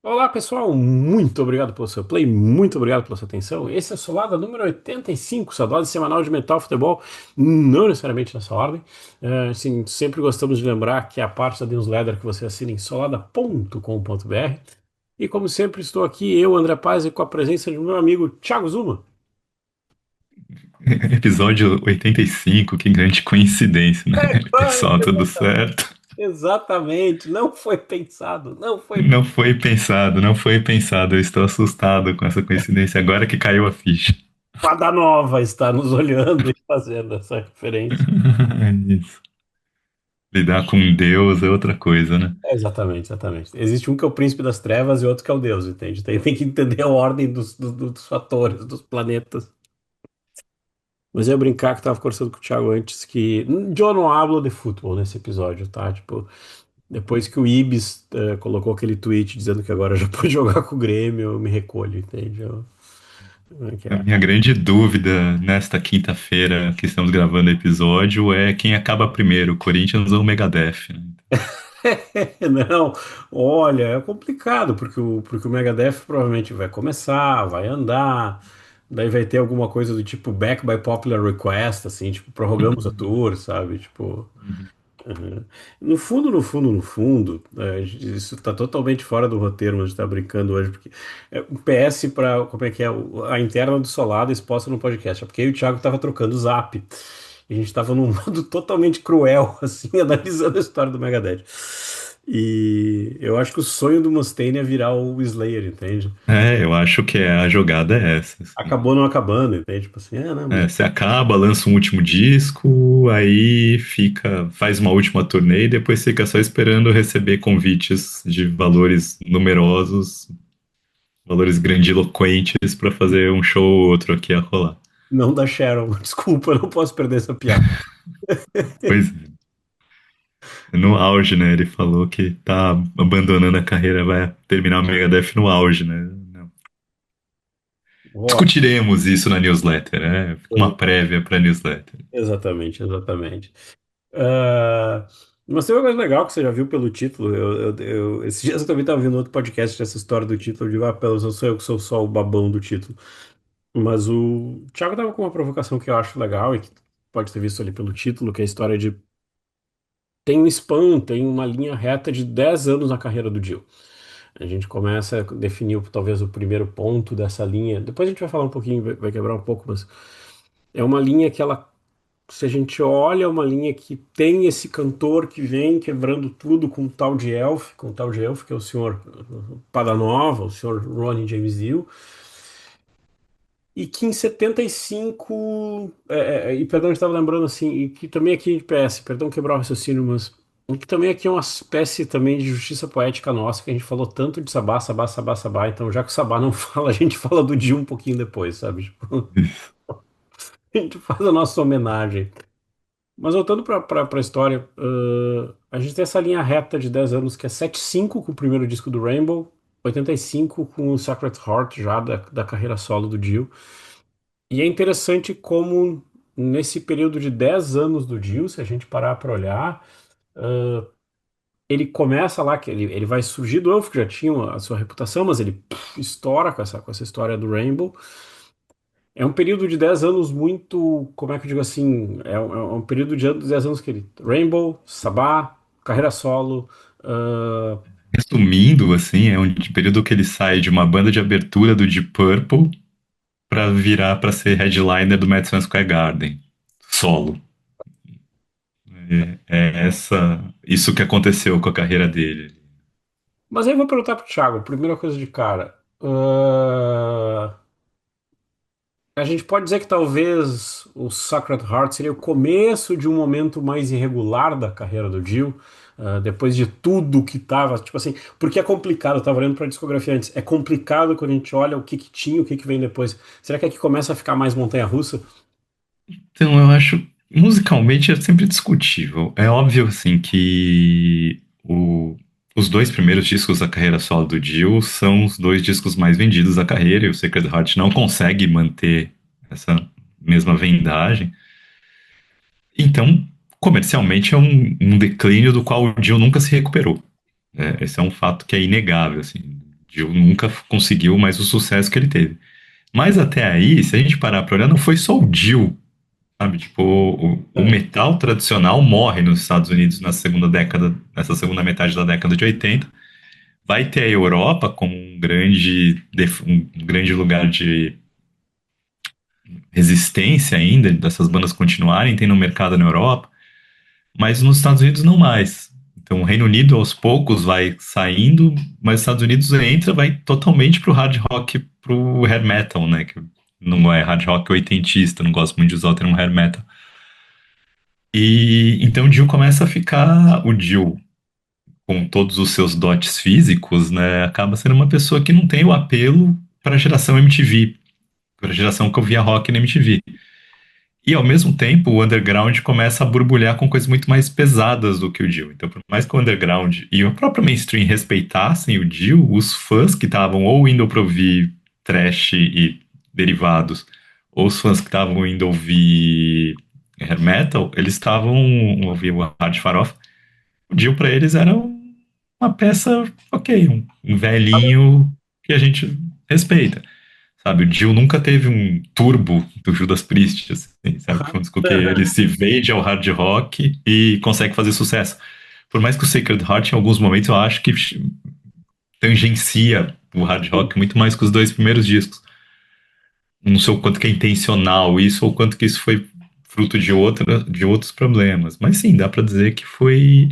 Olá pessoal, muito obrigado pelo seu play, muito obrigado pela sua atenção. Esse é o Solada número 85, sua dose semanal de mental futebol, não necessariamente nessa ordem. Assim, sempre gostamos de lembrar que é a parte da newsletter que você assina em solada.com.br. E como sempre, estou aqui, eu, André Paz, e com a presença de meu amigo Thiago Zuma. Episódio 85, que grande coincidência, né? Pessoal, tudo certo? Exatamente, não foi pensado, não foi. Não foi pensado, não foi pensado. Eu estou assustado com essa coincidência agora que caiu a ficha. Fada Nova está nos olhando e fazendo essa referência. Isso. Lidar com Deus é outra coisa, né? Exatamente, exatamente. Existe um que é o príncipe das trevas e outro que é o Deus, entende? Tem que entender a ordem dos fatores, dos planetas. Mas eu ia brincar que tava conversando com o Thiago antes que eu não hablo de futebol nesse episódio, tá? Tipo, depois que o Ibis colocou aquele tweet dizendo que agora já pode jogar com o Grêmio, eu me recolho, entende? Como é que A é? minha grande dúvida nesta quinta-feira que estamos gravando o episódio é quem acaba primeiro, Corinthians ou Megadeth, né? Não, olha, é complicado, porque o Megadeth provavelmente vai começar, vai andar, daí vai ter alguma coisa do tipo back by popular request, assim, tipo, prorrogamos a tour, sabe? Tipo, uhum. No fundo, isso tá totalmente fora do roteiro, mas a gente tá brincando hoje, porque um PS para, como é que é, a interna do Solado exposta no podcast, é porque eu e o Thiago tava trocando o zap. E a gente tava num modo totalmente cruel, assim, analisando a história do Megadeth. E eu acho que o sonho do Mustaine é virar o Slayer, entende? Eu acho que a jogada é essa, assim. Acabou não acabando, entende? Tipo assim, não, mas Você acaba, lança um último disco, aí faz uma última turnê e depois fica só esperando receber convites de valores numerosos, valores grandiloquentes para fazer um show ou outro aqui a rolar. não dá Sharon. Desculpa, eu não posso perder essa piada. Pois é, no auge, né? Ele falou que tá abandonando a carreira, vai terminar o Megadeth no auge, né? Não. Ó, Discutiremos isso na newsletter, né? Uma prévia para newsletter. exatamente, exatamente. Ah, mas tem uma coisa legal que você já viu pelo título. Esses dias eu também estava vendo outro podcast dessa história do título. Eu digo, pelo eu sou eu que sou só o babão do título. Mas o Thiago tava com uma provocação que eu acho legal e que pode ter visto ali pelo título, que é a história de. Tem um span, tem uma linha reta de 10 anos na carreira do Dio. A gente começa a definir talvez o primeiro ponto dessa linha. Depois a gente vai falar um pouquinho, vai quebrar um pouco, mas é uma linha que ela, se a gente olha, é uma linha que tem esse cantor que vem quebrando tudo com o tal de Elf, com o tal de Elf, que é o senhor Padanova, o senhor Ronnie James Dio, e que em 75, e perdão, eu estava lembrando assim, e que também aqui de PS, perdão quebrar o raciocínio, mas e que também aqui é uma espécie também de justiça poética nossa, que a gente falou tanto de Sabá, Sabá, Sabá, Sabá, então já que o Sabá não fala, a gente fala do Dio um pouquinho depois, sabe? Tipo, a gente faz a nossa homenagem. Mas voltando para a história, a gente tem essa linha reta de 10 anos que é 75 com o primeiro disco do Rainbow, 85 com o Sacred Heart já da carreira solo do Dio. E é interessante como nesse período de 10 anos do Dio, se a gente parar para olhar, ele começa lá, que ele vai surgir do Elf, que já tinha a sua reputação, mas ele estoura com essa história do Rainbow. É um período de 10 anos muito, como é que eu digo assim, é um período de 10 anos que ele, Rainbow, Sabá, carreira solo, ah, Resumindo, assim, é um período que ele sai de uma banda de abertura do Deep Purple pra virar pra ser headliner do Madison Square Garden, solo. Isso que aconteceu com a carreira dele. mas aí eu vou perguntar pro Thiago, primeira coisa de cara, a gente pode dizer que talvez o Sacred Heart seria o começo de um momento mais irregular da carreira do Dio, depois de tudo que tava, tipo assim, porque é complicado, eu tava olhando pra discografia antes, é complicado quando a gente olha o que que tinha, o que que vem depois. Será que aqui começa a ficar mais montanha-russa? Então, eu acho, musicalmente é sempre discutível. É óbvio, assim, que os dois primeiros discos da carreira solo do Dio são os dois discos mais vendidos da carreira, e o Sacred Heart não consegue manter essa mesma vendagem. Então, comercialmente, é um declínio do qual o Dio nunca se recuperou. Esse é um fato que é inegável, assim. Dio nunca conseguiu mais o sucesso que ele teve. Mas até aí, se a gente parar pra olhar, não foi só o Dio, sabe? Tipo, o É. metal tradicional morre nos Estados Unidos na segunda década, nessa segunda metade da década de 80. Vai ter a Europa como um grande lugar de resistência ainda, dessas bandas continuarem, tem no mercado na Europa, mas nos Estados Unidos não mais. Então o Reino Unido aos poucos vai saindo, mas os Estados Unidos entra, vai totalmente pro hard rock, pro hair metal, né? Que não é hard rock oitentista, não gosto muito de usar o termo hair metal. E então o Dio começa a ficar, o Dio com todos os seus dotes físicos, né, acaba sendo uma pessoa que não tem o apelo para a geração MTV, para a geração que eu via rock na MTV. E ao mesmo tempo, o underground começa a borbulhar com coisas muito mais pesadas do que o Dio. Então, por mais que o underground e o próprio mainstream respeitassem o Dio, os fãs que estavam ou indo para ouvir thrash e derivados, ou os fãs que estavam indo ouvir hair metal, eles estavam ouvindo o hard farofa. O Dio para eles era uma peça, ok, um velhinho que a gente respeita. Sabe, o Dio nunca teve um turbo do Judas Priest, assim, sabe? Que foi um disco que ele se vende ao hard rock e consegue fazer sucesso. Por mais que o Sacred Heart, em alguns momentos, eu acho que tangencia o hard rock muito mais que os dois primeiros discos. Não sei o quanto que é intencional isso ou o quanto que isso foi fruto de outros problemas. Mas sim, dá pra dizer que foi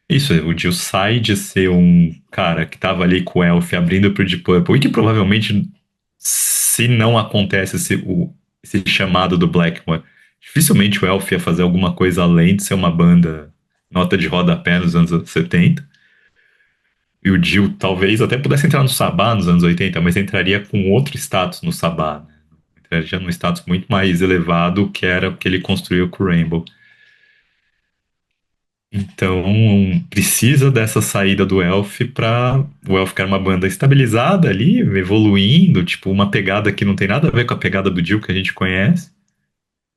isso. O Dio sai de ser um cara que tava ali com o Elf abrindo pro Deep Purple e que provavelmente se não acontece esse chamado do Blackmore, dificilmente o Elf ia fazer alguma coisa além de ser uma banda nota de rodapé nos anos 70. E o Dio talvez até pudesse entrar no Sabá nos anos 80, mas entraria com outro status no Sabá, né? Entraria num status muito mais elevado que era o que ele construiu com o Rainbow. Então, precisa dessa saída do Elf para o Elf ficar uma banda estabilizada ali, evoluindo, tipo, uma pegada que não tem nada a ver com a pegada do Dio que a gente conhece,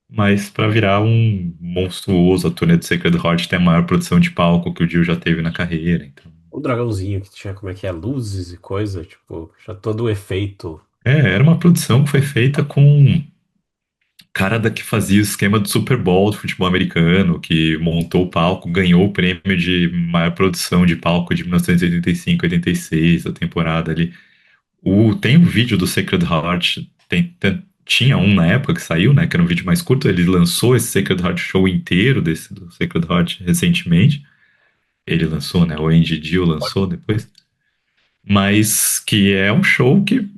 mas para virar um monstruoso. A turnê do Sacred Heart tem a maior produção de palco que o Dio já teve na carreira. Então, O dragãozinho que tinha, como é que é, luzes e coisa, tipo, já todo o efeito. era uma produção que foi feita com cara da que fazia o esquema do Super Bowl do futebol americano, que montou o palco, ganhou o prêmio de maior produção de palco de 1985, 86, a temporada ali. Tem um vídeo do Sacred Heart, tinha um na época que saiu, né, que era um vídeo mais curto, ele lançou esse Sacred Heart show inteiro desse do Sacred Heart recentemente. Ele lançou, né, o Andy Dill lançou depois. Mas que é um show que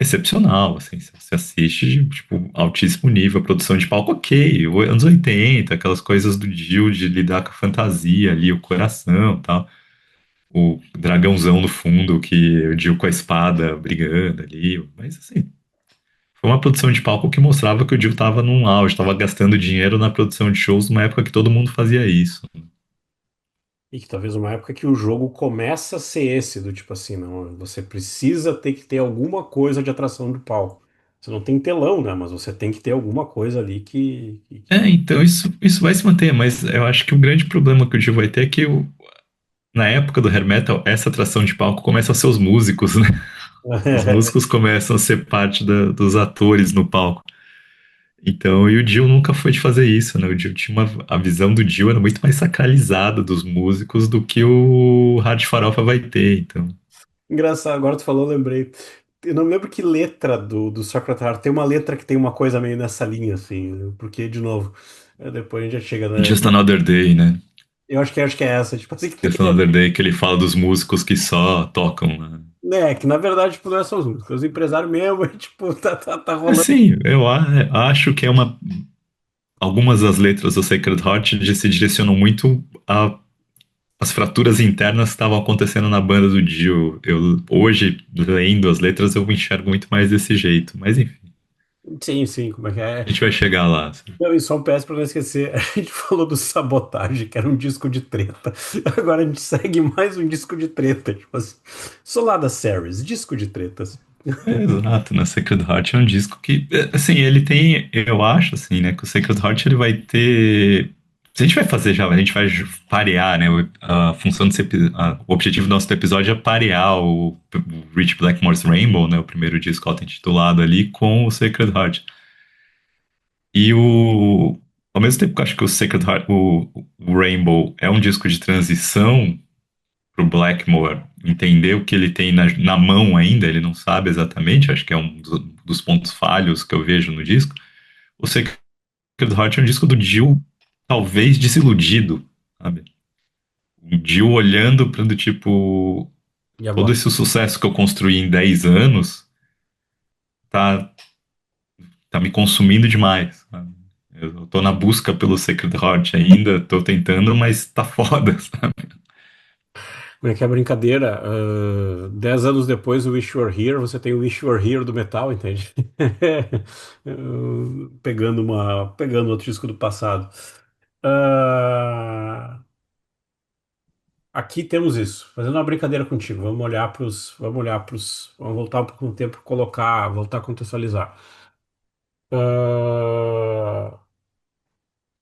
excepcional, assim, você assiste de, tipo, altíssimo nível, produção de palco, ok, anos 80, aquelas coisas do Dio de lidar com a fantasia ali, o coração e tal, o dragãozão no fundo, que o Dio com a espada brigando ali, mas assim, foi uma produção de palco que mostrava que o Dio tava num auge, tava gastando dinheiro na produção de shows numa época que todo mundo fazia isso. E que talvez uma época que o jogo começa a ser esse, do tipo assim, não, você precisa ter que ter alguma coisa de atração do palco. Você não tem telão, né? Mas você tem que ter alguma coisa ali Então isso vai se manter, mas eu acho que o grande problema que o Dio vai ter é que na época do hair metal, essa atração de palco começa a ser os músicos, né? Os músicos começam a ser parte dos atores no palco. Então, e o Dio nunca foi de fazer isso, né? O Dio tinha a visão do Dio era muito mais sacralizada dos músicos do que o Hard Farofa vai ter, então. Engraçado, agora tu falou, eu lembrei. Eu não lembro que letra do Secretary. Tem uma letra que tem uma coisa meio nessa linha, assim. Porque, de novo, depois a gente já chega, né? Just Another Day, né? Eu acho que é essa. Tipo assim, que Just tem. Another Day, que ele fala dos músicos que só tocam, né? Que na verdade, tipo, não é só os músicos. Os empresários mesmo, tipo, tá rolando. Assim, acho que algumas das letras do Sacred Heart se direcionam muito as fraturas internas que estavam acontecendo na banda do Dio. Hoje, lendo as letras, eu me enxergo muito mais desse jeito. Mas enfim, Sim, sim, como é que é? a gente vai chegar lá, assim. Não, e só um PS pra não esquecer, a gente falou do Sabotagem, que era um disco de treta. Agora a gente segue mais um disco de treta. Tipo assim, Solada Series, disco de tretas. Exato, né? Sacred Heart é um disco que, assim, ele tem, eu acho, assim, né, que o Sacred Heart ele vai ter. Se a gente vai fazer já, a gente vai parear, né? A função o objetivo do nosso episódio é parear o Rich Blackmore's Rainbow, né? O primeiro disco auto-intitulado ali, com o Sacred Heart. E ao mesmo tempo que eu acho que o Sacred Heart, o Rainbow é um disco de transição pro Blackmore entender o que ele tem na mão ainda, ele não sabe exatamente, acho que é um dos pontos falhos que eu vejo no disco. O Sacred Heart é um disco do Dio, talvez desiludido, sabe? O Dio olhando para do tipo, E todo agora? esse sucesso que eu construí em 10 anos tá, tá me consumindo demais, sabe? Eu tô na busca pelo Sacred Heart ainda, tô tentando, mas tá foda, sabe? Como é que é a brincadeira? 10 anos depois do Wish You Were Here, você tem o Wish You Were Here do metal, entende? Pegando outro disco do passado. Ah, aqui temos isso. Fazendo uma brincadeira contigo. Vamos voltar um pouco no tempo, voltar a contextualizar. Uh,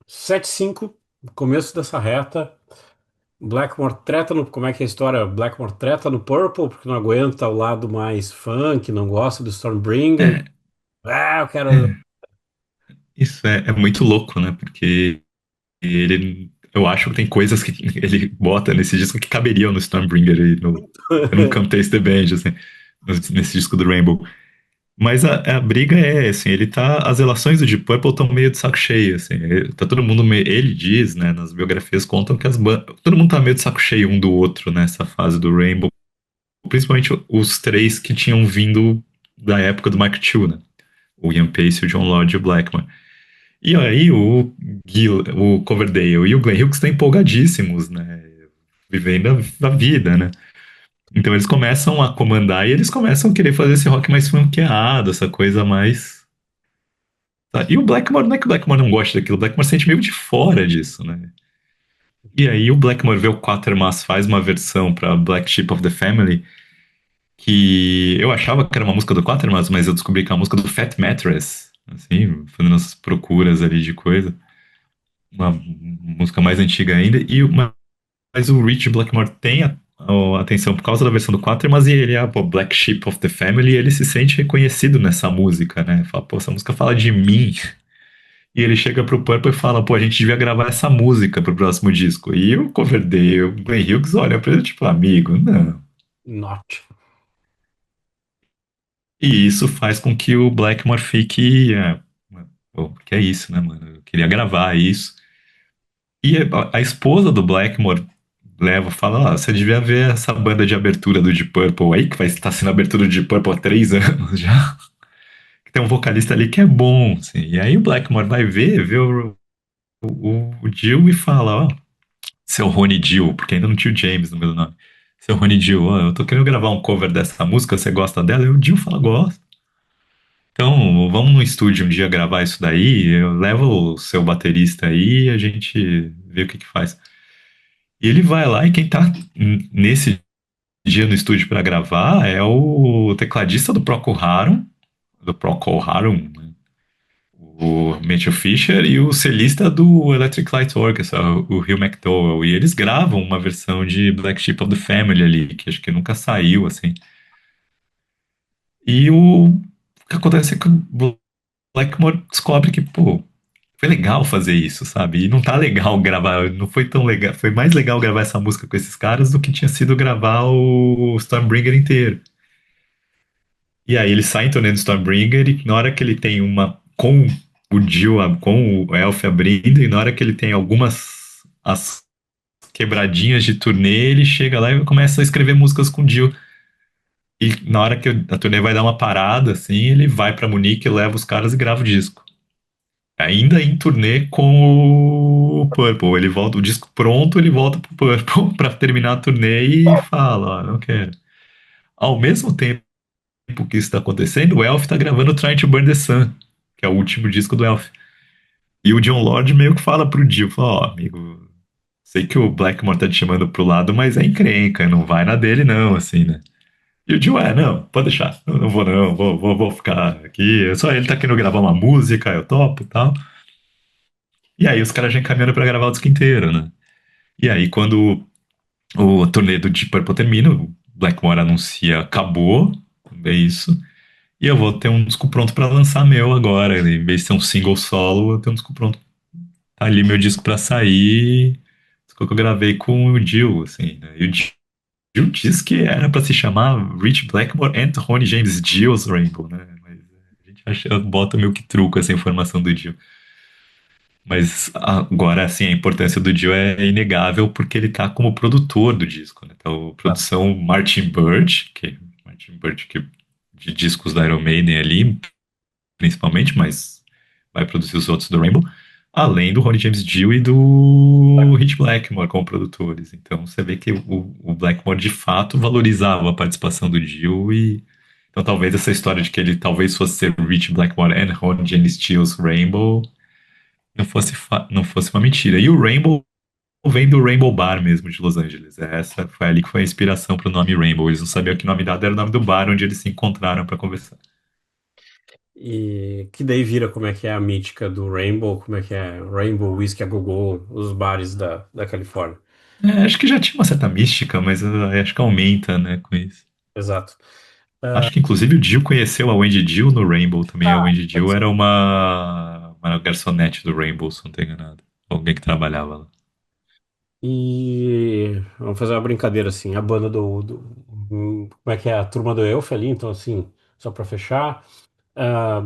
7-5, começo dessa reta. Blackmore treta no. Como é que é a história? Blackmore treta no Purple porque não aguenta o lado mais funk, não gosta do Stormbringer. É, Ah, eu quero. é, isso é muito louco, né? Porque eu acho que tem coisas que ele bota nesse disco que caberiam no Stormbringer e no, eu não Come Taste the Band, assim, nesse disco do Rainbow. Mas a briga é, assim, as relações do Deep Purple estão meio de saco cheio, assim, tá todo mundo meio, ele diz, né, nas biografias contam que todo mundo tá meio de saco cheio um do outro nessa fase do Rainbow, principalmente os três que tinham vindo da época do Mark II, né, o Ian Pace, o John Lodge e o Blackmore. E aí o Coverdale e o Glenn Hughes estão empolgadíssimos, né, vivendo a vida, né. Então eles começam a comandar e eles começam a querer fazer esse rock mais funkeado, essa coisa mais. Tá? E o Blackmore, não é que o Blackmore não gosta daquilo, o Blackmore se sente meio de fora disso, né? E aí o Blackmore vê o Quatermass faz uma versão pra Black Sheep of the Family, que eu achava que era uma música do Quatermass, mas eu descobri que é uma música do Fat Mattress, assim, fazendo as procuras ali de coisa. Uma música mais antiga ainda, mas o Rich Blackmore tem a atenção por causa da versão do Quatermass e ele é pô, Black Sheep of the Family e ele se sente reconhecido nessa música, né? Fala, pô, essa música fala de mim. E ele chega pro Purple e fala, pô, a gente devia gravar essa música pro próximo disco. E o Coverdale, o Glenn Hughes olha pra ele, tipo, amigo, não. Not. E isso faz com que o Blackmore fique, pô, que é isso, né, mano? Eu queria gravar isso. E a esposa do Blackmore fala, você devia ver essa banda de abertura do Deep Purple aí, que vai estar sendo a abertura do Deep Purple há 3 anos já. Que tem um vocalista ali que é bom, assim. E aí o Blackmore vai ver o Dio e fala, ó, seu Rony Dio, porque ainda não tinha o James no meu nome. Seu Rony Dio, ó, eu tô querendo gravar um cover dessa música, você gosta dela? E o Dio fala, gosto. Então, vamos no estúdio um dia gravar isso daí, eu levo o seu baterista aí e a gente vê o que que faz. E ele vai lá e quem tá nesse dia no estúdio pra gravar é o tecladista do Procol Harum, né? O Matthew Fisher e o celista do Electric Light Orchestra, o Hugh McDowell, e eles gravam uma versão de Black Sheep of the Family ali, que acho que nunca saiu, assim. E o que acontece é que o Blackmore descobre que, pô, foi legal fazer isso, sabe? E não tá legal gravar, não foi tão legal, foi mais legal gravar essa música com esses caras do que tinha sido gravar o Stormbringer inteiro. E aí ele sai em turnê do Stormbringer e na hora que ele tem uma com o Dio, com o Elf abrindo, e na hora que ele tem as quebradinhas de turnê, ele chega lá e começa a escrever músicas com o Dio. E na hora que a turnê vai dar uma parada, assim, ele vai pra Munique, leva os caras e grava o disco. Ainda em turnê com o Purple. Ele volta, o disco pronto, ele volta pro Purple pra terminar a turnê e fala, ó, não quero. Ao mesmo tempo que isso está acontecendo, o Elf está gravando Trying to Burn the Sun, que é o último disco do Elf. E o John Lord meio que fala pro Dio, fala, ó, amigo, sei que o Blackmore tá te chamando pro lado, mas é encrenca, não vai na dele não, assim, né? E o Dio, não, pode deixar, eu não vou não, vou ficar aqui, só ele tá querendo gravar uma música, eu topo e tal. E aí os caras já encaminhando pra gravar o disco inteiro, né? E aí quando o turnê do Deep Purple termina, o Blackmore anuncia, acabou, é isso. E eu vou ter um disco pronto pra lançar meu agora. Em vez de ser um single solo, eu tenho um disco pronto. Tá ali meu disco pra sair. Disco que eu gravei com o Dio, assim, né? E o Dio disse que era pra se chamar Rich Blackmore and Ronnie James Dio's Rainbow, né? Mas a gente acha, bota meio que truco essa informação do Dio. Mas agora, assim, a importância do Dio é inegável porque ele tá como produtor do disco, né? Então, Tá. produção Martin Birch, que de discos da Iron Maiden ali, principalmente, mas vai produzir os outros do Rainbow, além do Ronnie James Dio e do Rich Blackmore como produtores. Então, você vê que o Blackmore de fato valorizava a participação do Dio e então talvez essa história de que ele talvez fosse ser Rich Blackmore and Ronnie James Dio's Rainbow não fosse uma mentira. E o Rainbow vem do Rainbow Bar mesmo, de Los Angeles. Essa foi ali que foi a inspiração para o nome Rainbow. Eles não sabiam que o nome dado era o nome do bar onde eles se encontraram para conversar. E que daí vira como é que é a mítica do Rainbow, como é que é Rainbow Whisky a Go-Go, os bares da Califórnia. É, acho que já tinha uma certa mística, mas acho que aumenta, né, com isso. Exato. Ah, Acho que inclusive o Dio conheceu a Wendy Dio no Rainbow também. A Wendy pode Dio ser. era uma garçonete do Rainbow, se não tenho enganado. Alguém que trabalhava lá. E vamos fazer uma brincadeira assim, a banda como é que é a turma do Elf ali, então assim, só pra fechar.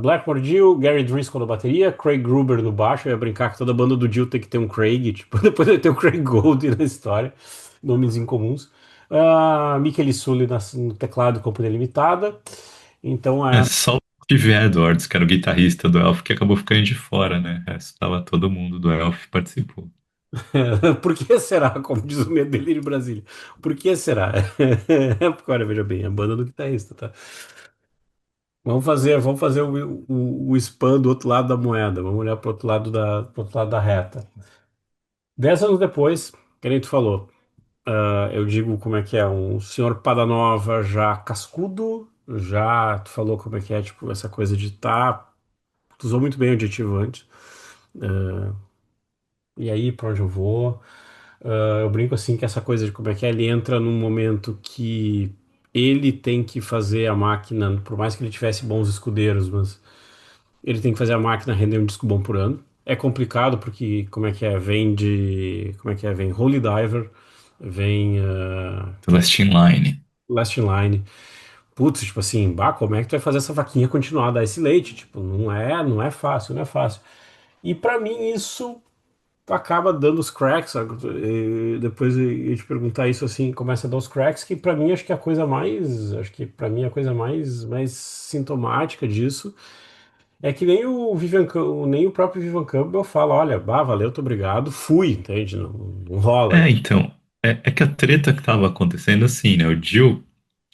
Blackmore Dio, Gary Driscoll na bateria, Craig Gruber no baixo. Eu ia brincar que toda banda do Dio tem que ter um Craig, tipo, depois vai ter o Craig Gold na história, nomes incomuns. Mikel Sully no teclado, Companhia Limitada. Então É é. só o Steve Edwards, que era o guitarrista do Elf, que acabou ficando de fora, né? O resto tava todo mundo do Elf participou. Por que será? Como diz o medo dele de Brasília. Por que será? Porque, olha, veja bem, a banda do guitarrista, tá? Vamos fazer o spam do outro lado da moeda. Vamos olhar para o outro lado da reta. 10 anos depois, que nem tu falou, eu digo como é que é, um senhor Padanova já cascudo, já tu falou como é que é, tipo, essa coisa de tá, tu usou muito bem o adjetivo antes. E aí, pra onde eu vou? Eu brinco assim que essa coisa de como é que é, ele entra num momento que ele tem que fazer a máquina, por mais que ele tivesse bons escudeiros, mas ele tem que fazer a máquina render um disco bom por ano. É complicado porque, como é que é, como é que é, vem Holy Diver, vem Last in Line. Last in Line. Putz, tipo assim, bah, como é que tu vai fazer essa vaquinha continuar a dar esse leite? Tipo, não é fácil, não é fácil. E pra mim isso acaba dando os cracks, sabe? E depois eu ia te perguntar isso assim, começa a dar os cracks, que pra mim acho que é a coisa mais, acho que para mim a coisa mais sintomática disso é que nem o próprio Vivian Campbell fala, olha, bah, valeu, muito obrigado, fui, entende? Não, não rola. É, então, é que a treta que tava acontecendo assim, né? O Dio,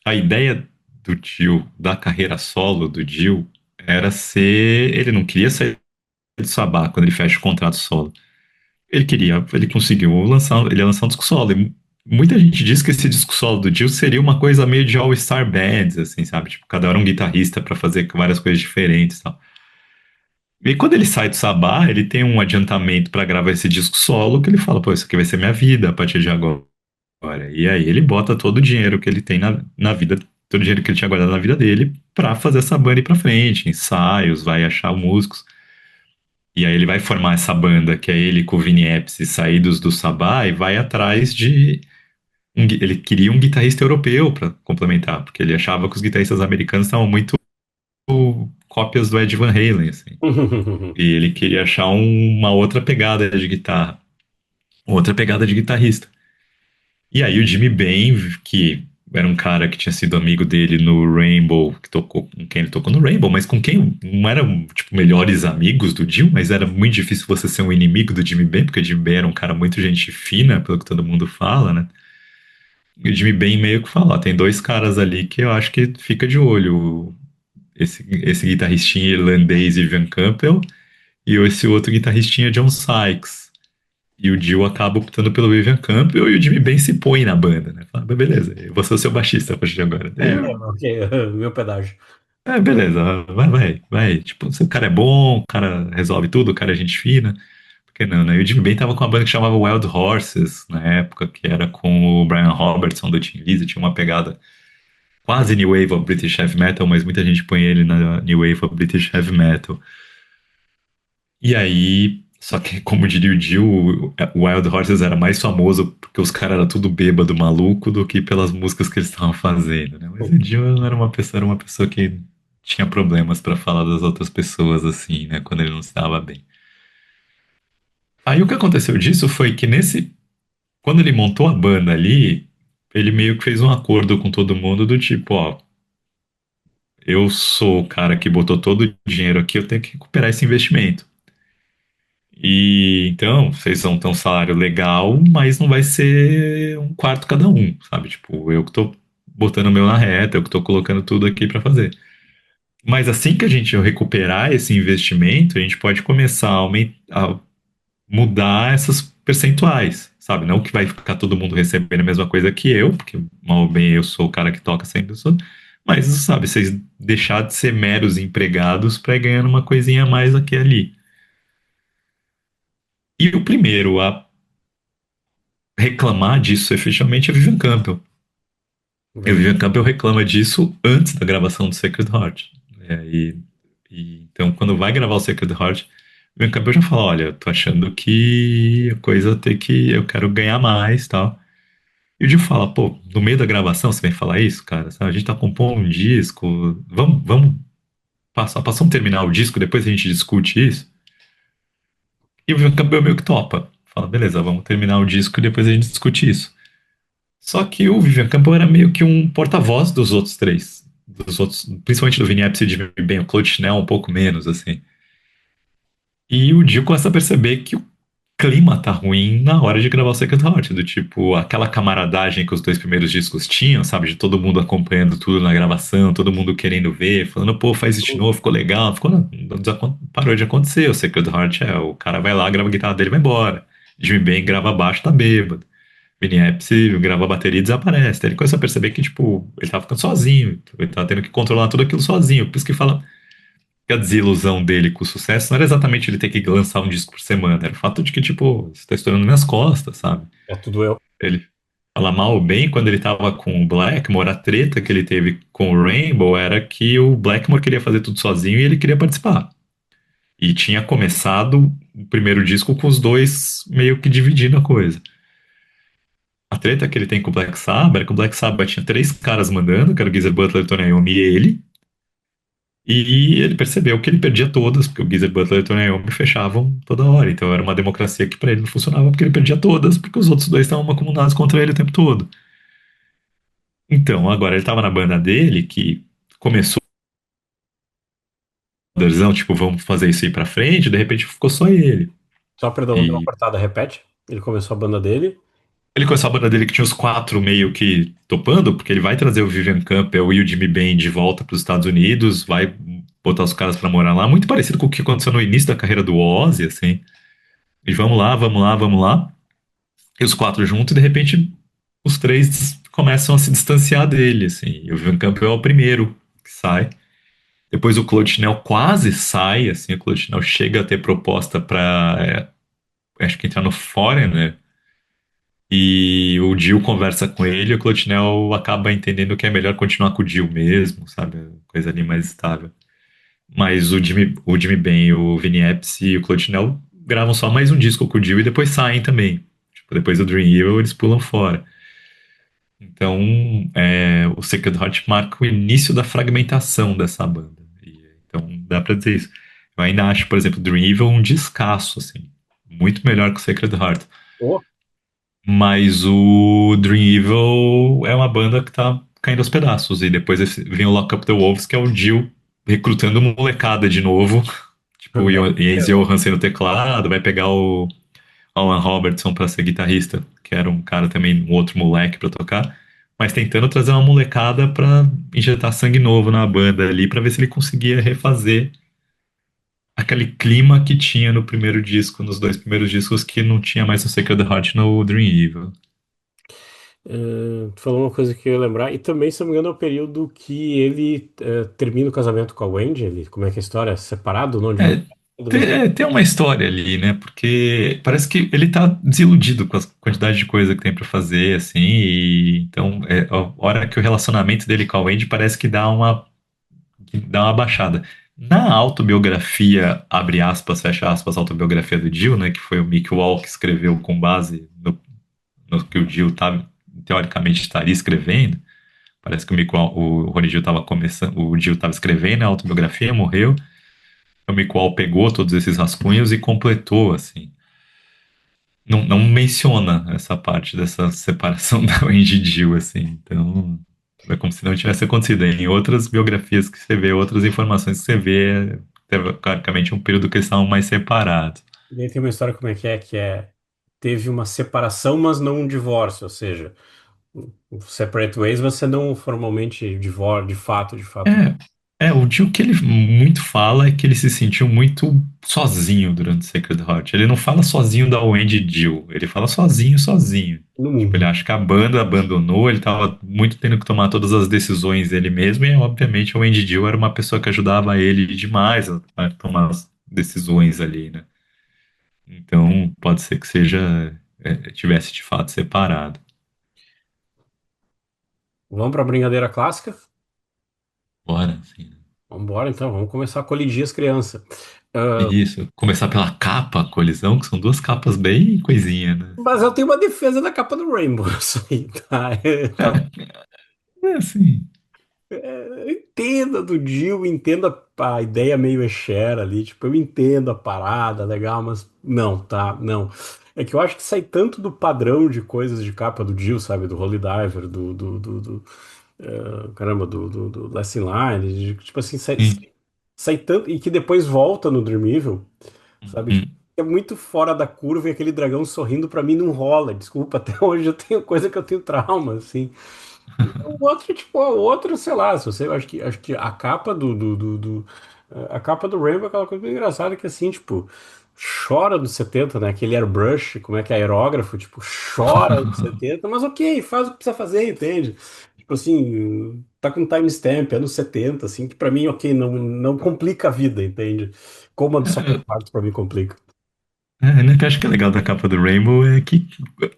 a ideia do Dio, da carreira solo do Dio, era ser. Ele não queria sair de Sabá quando ele fecha o contrato solo. Ele conseguiu lançar, ele ia lançar um disco solo. E muita gente diz que esse disco solo do Dio seria uma coisa meio de All-Star Bands, assim, sabe? Tipo, cada um era um guitarrista pra fazer várias coisas diferentes e tal. E quando ele sai do Sabá, ele tem um adiantamento pra gravar esse disco solo que ele fala, pô, isso aqui vai ser minha vida a partir de agora. E aí ele bota todo o dinheiro que ele tem na vida, todo o dinheiro que ele tinha guardado na vida dele pra fazer essa banda ir pra frente, ensaios, vai achar músicos. E aí ele vai formar essa banda, que é ele com o Vini Appice saídos do Sabá e vai atrás de ele queria um guitarrista europeu pra complementar, porque ele achava que os guitarristas americanos estavam muito cópias do Ed Van Halen, assim. E ele queria achar uma outra pegada de guitarra, outra pegada de guitarrista. E aí o Jimmy Bain, que era um cara que tinha sido amigo dele no Rainbow, que tocou com quem ele tocou no Rainbow, mas com quem não eram, tipo, melhores amigos do Dio, mas era muito difícil você ser um inimigo do Jimmy Bain, porque o Jimmy Bain era um cara muito gente fina, pelo que todo mundo fala, né? E o Jimmy Bain meio que fala, ó, tem dois caras ali que eu acho que fica de olho, esse guitarristinha irlandês Ivan Campbell e esse outro guitarristinha John Sykes. E o Dio acaba optando pelo Vivian Campbell e o Jimmy Ben se põe na banda, né? Fala, beleza, eu vou ser o seu baixista a partir de agora. Daí, Ok, meu pedágio. beleza, vai. Tipo, se o cara é bom, o cara resolve tudo, o cara é gente fina. que não, né? E o Jimmy Bain tava com uma banda que chamava Wild Horses, na época, que era com o Brian Robertson do Tin Lizzy, tinha uma pegada quase New Wave of British Heavy Metal, mas muita gente põe ele na New Wave of British Heavy Metal. E aí, só que como diria o Dio, o Wild Horses era mais famoso porque os caras eram tudo bêbado, maluco, do que pelas músicas que eles estavam fazendo, né? Mas o Dio era uma pessoa que tinha problemas pra falar das outras pessoas, assim, né? Quando ele não estava bem. Aí o que aconteceu disso foi que quando ele montou a banda ali, ele meio que fez um acordo com todo mundo do tipo, ó, eu sou o cara que botou todo o dinheiro aqui, eu tenho que recuperar esse investimento. E então, vocês vão ter um salário legal, mas não vai ser um quarto cada um, sabe? Tipo, eu que tô botando o meu na reta, eu que tô colocando tudo aqui pra fazer. Mas assim que a gente recuperar esse investimento, a gente pode começar a mudar essas percentuais, sabe? Não que vai ficar todo mundo recebendo a mesma coisa que eu, porque mal ou bem eu sou o cara que toca sempre, mas, sabe, vocês deixar de ser meros empregados para ir ganhando uma coisinha a mais aqui e ali. E o primeiro a reclamar disso efetivamente é Vivian Campbell. E o Vivian Verdade. Campbell reclama disso antes da gravação do Sacred Heart. É, então, quando vai gravar o Sacred Heart, o Vivian Campbell já fala: olha, tô achando que a coisa tem que. Eu quero ganhar mais tal. E o Dio fala: pô, no meio da gravação você vem falar isso, cara? Sabe? A gente tá compondo um disco, vamos passar um terminar o disco, depois a gente discute isso. E o Vivian Campbell meio que topa. Fala: beleza, vamos terminar o disco e depois a gente discute isso. Só que o Vivian Campbell era meio que um porta-voz dos outros três. Dos outros, principalmente do Vini Appice e de bem, o Claude Schnell um pouco menos, assim. E o Dio começa a perceber que o clima tá ruim na hora de gravar o Second Heart, do tipo, aquela camaradagem que os dois primeiros discos tinham, sabe? De todo mundo acompanhando tudo na gravação, todo mundo querendo ver, falando, pô, faz isso de novo, ficou legal. Ficou, não, parou de acontecer. O Second Heart o cara vai lá, grava a guitarra dele e vai embora. Jimmy Bain grava baixo, tá bêbado. Vini Appice grava a bateria e desaparece. Daí ele começa a perceber que, tipo, ele tava ficando sozinho. Ele tava tendo que controlar tudo aquilo sozinho. Por isso que fala que a desilusão dele com o sucesso não era exatamente ele ter que lançar um disco por semana. Era o fato de que, tipo, isso tá estourando minhas costas, sabe? É tudo eu. Ele fala mal ou bem, quando ele tava com o Blackmore, a treta que ele teve com o Rainbow era que o Blackmore queria fazer tudo sozinho e ele queria participar. E tinha começado o primeiro disco com os dois meio que dividindo a coisa. A treta que ele tem com o Black Sabbath era que o Black Sabbath tinha três caras mandando, que era o Geezer Butler, Tony Iommi e ele. E ele percebeu que ele perdia todas, porque o Geezer Butler e o Tony Iommi fechavam toda hora. Então era uma democracia que para ele não funcionava, porque ele perdia todas, porque os outros dois estavam acumulados contra ele o tempo todo. Então, agora ele estava na banda dele, que começou a decisão, tipo, vamos fazer isso aí pra frente, de repente ficou só ele. Só, perdão, vou dar uma E cortada, repete. Ele começou a banda dele. ele começou a banda dele que tinha os quatro meio que topando, porque ele vai trazer o Vivian Campbell e o Jimmy Bain de volta para os Estados Unidos, vai botar os caras para morar lá, muito parecido com o que aconteceu no início da carreira do Ozzy, assim. E vamos lá, vamos lá, vamos lá. E os quatro juntos, e de repente os três começam a se distanciar dele, assim. E o Vivian Campbell é o primeiro que sai. Depois o Claude Schnell quase sai, assim, o Claude Schnell chega a ter proposta para, acho que entrar no Foreigner. E o Dio conversa com ele e o Clotinel acaba entendendo que é melhor continuar com o Dio mesmo, sabe? Coisa ali mais estável. Mas o Jimmy Ben, o Vinny Appice e o Clotinel gravam só mais um disco com o Dio e depois saem também. Tipo, depois do Dream Evil eles pulam fora. Então, o Sacred Heart marca o início da fragmentação dessa banda. Então, dá pra dizer isso. Eu ainda acho, por exemplo, Dream Evil um descasso, assim. Muito melhor que o Sacred Heart. Oh, Mas o Dream Evil é uma banda que tá caindo aos pedaços. E depois vem o Lock Up the Wolves, que é o Dio recrutando molecada de novo. Tipo, o Jens Johansson no teclado, vai pegar o Alan Robertson pra ser guitarrista, que era um cara também, um outro moleque pra tocar. Mas tentando trazer uma molecada pra injetar sangue novo na banda ali, pra ver se ele conseguia refazer aquele clima que tinha no primeiro disco, nos dois primeiros discos, que não tinha mais no Sacred Heart no Dream Evil. tu falou uma coisa que eu ia lembrar, e também, se não me engano, é o período que ele termina o casamento com a Wendy. Como é que é a história? Separado? Não É, divorciado? Do mesmo. Tem uma história ali, né? Porque parece que ele tá desiludido com a quantidade de coisa que tem pra fazer, assim, e então a hora que o relacionamento dele com a Wendy parece que dá uma baixada. Na autobiografia, abre aspas, fecha aspas, autobiografia do Jill, né? Que foi o Mick Wall que escreveu com base no que o Jill teoricamente estaria escrevendo. Parece que o Ronnie Jill estava começando, o Jill estava escrevendo a autobiografia, morreu. O Mick Wall pegou todos esses rascunhos e completou, assim. Não menciona essa parte dessa separação da Wendy e Jill, assim. Então, é como se não tivesse acontecido. Em outras biografias que você vê, outras informações que você vê, teoricamente um período que eles estavam mais separados. E daí tem uma história como é que é, teve uma separação, mas não um divórcio, ou seja, o separate ways você não formalmente divor, de fato. O Jill que ele muito fala é que ele se sentiu muito sozinho durante Sacred Heart. Ele não fala sozinho da Wendy e Jill, ele fala sozinho, sozinho. No Tipo, ele mundo. acha que a banda abandonou, ele tava muito tendo que tomar todas as decisões ele mesmo, e obviamente a Wendy Jill era uma pessoa que ajudava ele demais a tomar as decisões ali, né? Então, pode ser que tivesse de fato separado. Vamos para a brincadeira clássica? Bora, assim. Vamos embora então, vamos começar a colidir as crianças. Ah, Isso, começar pela capa, a colisão, que são duas capas bem coisinha, né? mas eu tenho uma defesa da capa do Rainbow, isso aí, tá? Assim, Eu entendo a do Jill, entendo a ideia meio Escher ali, tipo, eu entendo a parada, legal, mas não, tá, não. É que eu acho que sai tanto do padrão de coisas de capa do Jill, sabe, do Holy Diver, caramba, do Last in Line, tipo assim, sim. sai tanto, e que depois volta no Dream Evil, sabe, tipo, Uhum. é muito fora da curva e aquele dragão sorrindo pra mim não rola, desculpa, até hoje eu tenho coisa que eu tenho trauma, assim. O outro, tipo, o outro, sei lá, se você, acho que a capa a capa do Rainbow é aquela coisa bem engraçada que assim, tipo, chora dos 70, né? Aquele airbrush, como é que é aerógrafo, tipo, chora dos 70, mas ok, faz o que precisa fazer, entende? Tipo assim, tá com timestamp, anos 70, assim, que pra mim, ok, não complica a vida, entende? Como a do Sacred Heart pra mim complica. Né, que eu acho que é legal da capa do Rainbow é que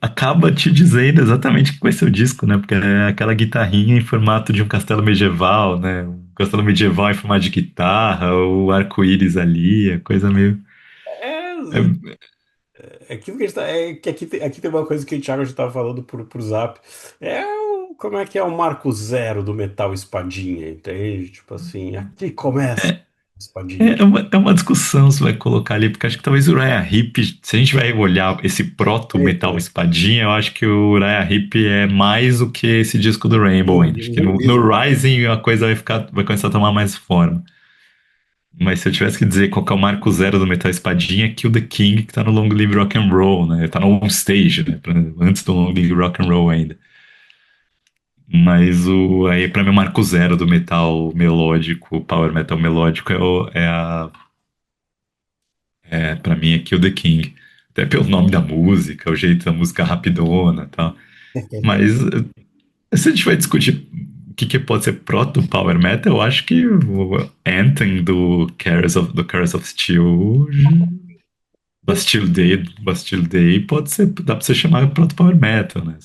acaba te dizendo exatamente o que vai ser o disco, né? Porque é aquela guitarrinha em formato de um castelo medieval, né? Um castelo medieval em formato de guitarra, o arco-íris ali, a coisa meio. É, É, é aquilo que a gente tá, é que aqui tem uma coisa que o Thiago já estava falando por Zap. Como é que é o marco zero do metal espadinha, entende? Tipo assim, aqui começa a espadinha. é uma discussão se vai colocar ali, porque acho que talvez o Uriah Heep, se a gente vai olhar esse Eita, proto-metal né? espadinha, eu acho que o Uriah Heep é mais do que esse disco do Rainbow Sim, ainda. Acho que mil vezes. no Rising a coisa vai começar a tomar mais forma. Mas se eu tivesse que dizer qual que é o marco zero do Metal Espadinha, é Kill the King, que tá no Long Live Rock and Roll, né? Tá no on stage, né? Antes do Long Live Rock and Roll ainda. Mas aí pra mim o marco zero do metal melódico, power metal melódico pra mim é Kill the King. Até pelo nome da música, o jeito da música rapidona e tal. Mas se a gente vai discutir o que pode ser proto-power metal, eu acho que o Anthem do Curse of Steel, Bastille Day dá pra você chamar de proto power metal, né?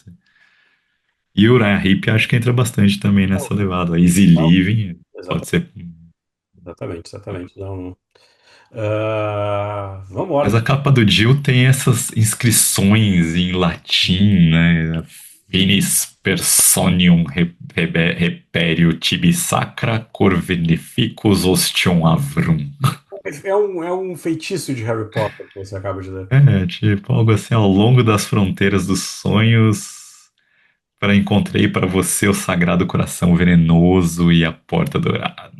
E o Uriah Heep acho que entra bastante também nessa levada. Easy Living pode ser. Exatamente, exatamente. Não, vamos Mas embora. a capa do Jill tem essas inscrições em latim, né? Finis personium reperio tibi sacra cor veneficus ostium avrum. É um feitiço de Harry Potter que você acaba de ler. Tipo, algo assim, ao longo das fronteiras dos sonhos, para encontrei para você o sagrado coração venenoso e a porta dourada.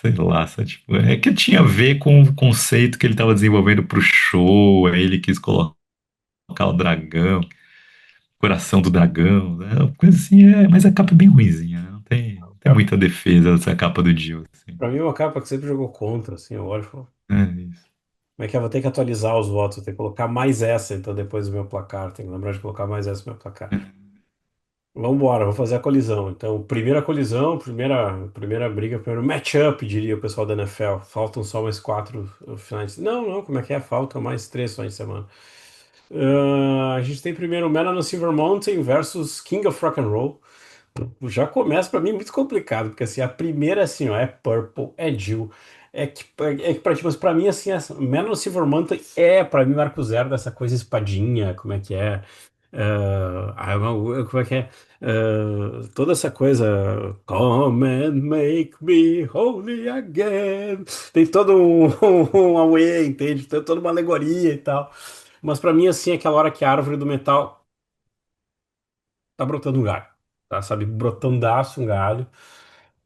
Sei lá, sabe? Tipo, é que tinha a ver com o conceito que ele estava desenvolvendo pro show, aí ele quis colocar o dragão, coração do dragão, né? Coisa assim, mas a capa é bem ruinzinha, né? Não tem Pra muita defesa dessa capa do Dio, assim. pra mim é uma capa que sempre jogou contra, assim, eu olho e falo, É isso. como é que eu vou ter que atualizar os votos, vou ter que colocar mais essa, então depois do meu placar, tem que lembrar de colocar mais essa no meu placar. Vamos embora, vou fazer a colisão. Então, primeira colisão, primeira briga, primeiro matchup, diria o pessoal da NFL. Faltam só mais quatro finais. Não, não, como é que é? Faltam mais três finais de semana. A gente tem primeiro Man on the Silver Mountain versus King of Rock and Roll. Já começa pra mim muito complicado, porque assim, a primeira assim, ó, é Purple, é Jill, é que pra, tipo, pra mim assim, Man on Silver Mountain é pra mim Marco Zero dessa coisa espadinha, como é que é? Como é que é? Toda essa coisa, Come and make me holy again. Tem todo um auê, entende? Tem toda uma alegoria e tal. Mas pra mim, assim, é aquela hora que a árvore do metal tá brotando um galho, tá? Sabe? Brotandaço um galho.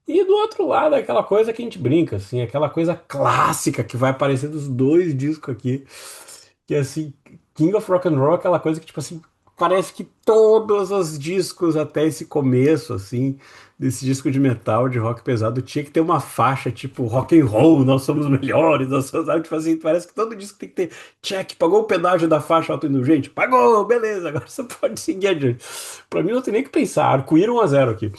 E do outro lado, é aquela coisa que a gente brinca, assim, aquela coisa clássica que vai aparecer dos dois discos aqui, que é assim, King of Rock and Roll, é aquela coisa que, tipo assim, parece que todos os discos até esse começo, assim, desse disco de metal, de rock pesado, tinha que ter uma faixa, tipo, rock and roll, nós somos os melhores, nós somos, sabe? Tipo assim, parece que todo disco tem que ter check, pagou o pedágio da faixa autoindulgente? Pagou, beleza, agora você pode seguir adiante. Pra mim não tem nem que pensar, arco-íris 1-0 aqui.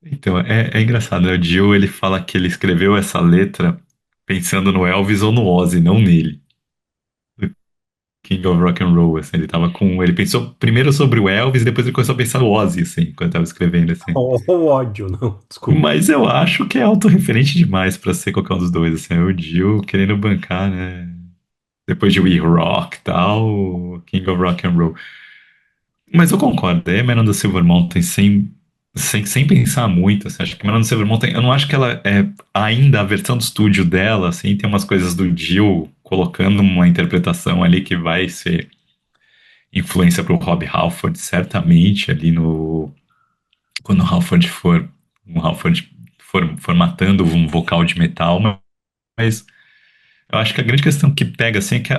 Então, é engraçado, né? O Dio, ele fala que ele escreveu essa letra pensando no Elvis ou no Ozzy, não nele. O King of Rock and Roll, assim, ele tava com... Ele pensou primeiro sobre o Elvis, depois ele começou a pensar no Ozzy, assim, quando tava escrevendo, assim. O ódio, não, desculpa. Mas eu acho que é autorreferente demais pra ser qualquer um dos dois, assim. É o Dio querendo bancar, né? Depois de We Rock e tal, King of Rock and Roll. Mas eu concordo, é Man on the Silver Mountain sem pensar muito, assim, acho que Man on the Silver Mountain, eu não acho que ela é ainda a versão do estúdio dela, assim, tem umas coisas do Dio colocando uma interpretação ali que vai ser influência pro Rob Halford, certamente, ali no... Quando o Halford for formatando um vocal de metal, mas eu acho que a grande questão que pega, assim, é que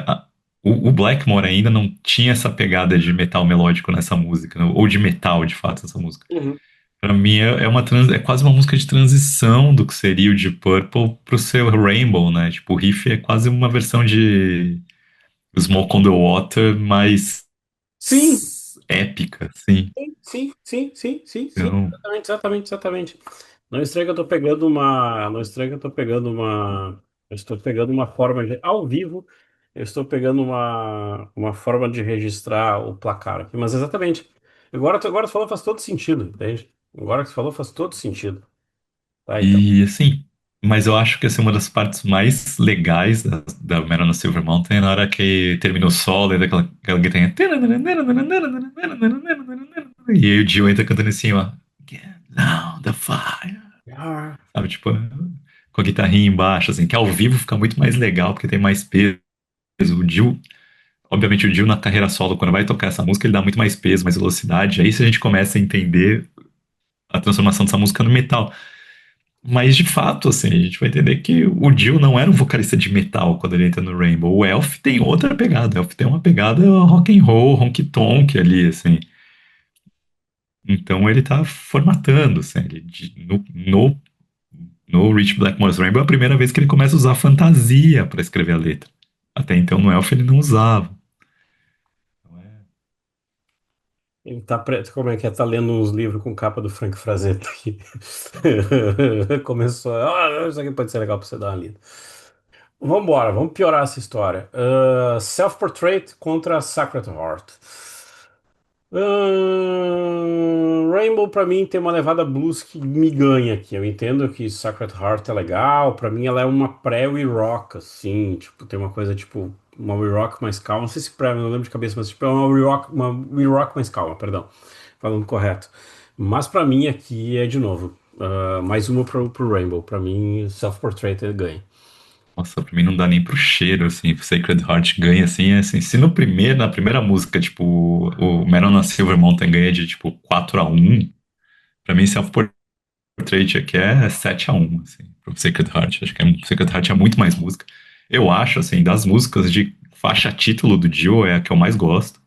o Blackmore ainda não tinha essa pegada de metal melódico nessa música, né? Ou de metal, de fato, essa música. Uhum. Pra mim é quase uma música de transição do que seria o Deep Purple pro seu Rainbow, né? Tipo, o riff é quase uma versão de Smoke on the Water mais Sim, épica, assim. sim, sim, sim, sim, sim, Então, exatamente, exatamente, exatamente. Não estranha que eu tô pegando uma, não estranha que eu tô pegando uma, eu estou pegando uma forma de, ao vivo, eu estou pegando uma forma de registrar o placar aqui, mas exatamente. Agora tu falou faz todo sentido, entende? Agora que tu falou faz todo sentido. Tá, então. e assim, mas eu acho que essa é uma das partes mais legais da Man on the Silver Mountain é na hora que termina o solo e daquela aquela guitarrinha. E aí o Dio entra cantando em cima. Get down the fire. Ah, Sabe, tipo, com a guitarrinha embaixo, assim, que ao vivo fica muito mais legal, porque tem mais peso. O Dio, obviamente, o Dio na carreira solo, quando vai tocar essa música, ele dá muito mais peso, mais velocidade. Aí se a gente começa a entender a transformação dessa música no metal. Mas de fato, assim, a gente vai entender que o Dio não era um vocalista de metal quando ele entra no Rainbow. O Elf tem outra pegada. O Elf tem uma pegada rock and roll, honky tonk ali, assim. Então ele tá formatando, assim, no Rich Blackmore's Rainbow é a primeira vez que ele começa a usar fantasia para escrever a letra. Até então no Elf ele não usava. Então, ele tá, como é que é? Tá lendo uns livros com capa do Frank Frazetta aqui. Começou, isso aqui pode ser legal pra você dar uma lida. Vambora, vamos piorar essa história. Self-Portrait contra Sacred Heart. Rainbow pra mim tem uma levada blues que me ganha aqui. Eu entendo que Sacred Heart é legal. Pra mim ela é uma pré-We Rock, assim. Tipo, tem uma coisa tipo uma We Rock mais calma. Não sei se pré, não lembro de cabeça, mas tipo é uma We Rock mais calma, perdão. Falando correto. Mas pra mim aqui é de novo. Mais uma pro Rainbow. Pra mim, Self-Portrait ganha. nossa, pra mim não dá nem pro cheiro, assim. Sacred Heart ganha, assim, assim. Se no primeiro, na primeira música, tipo, o Man on a Silver Mountain ganha de, tipo, 4-1, pra mim Self-Portrait aqui é 7-1, assim, pro Sacred Heart. Acho que Sacred Heart é muito mais música. Eu acho, assim, das músicas de faixa título do Dio é a que eu mais gosto.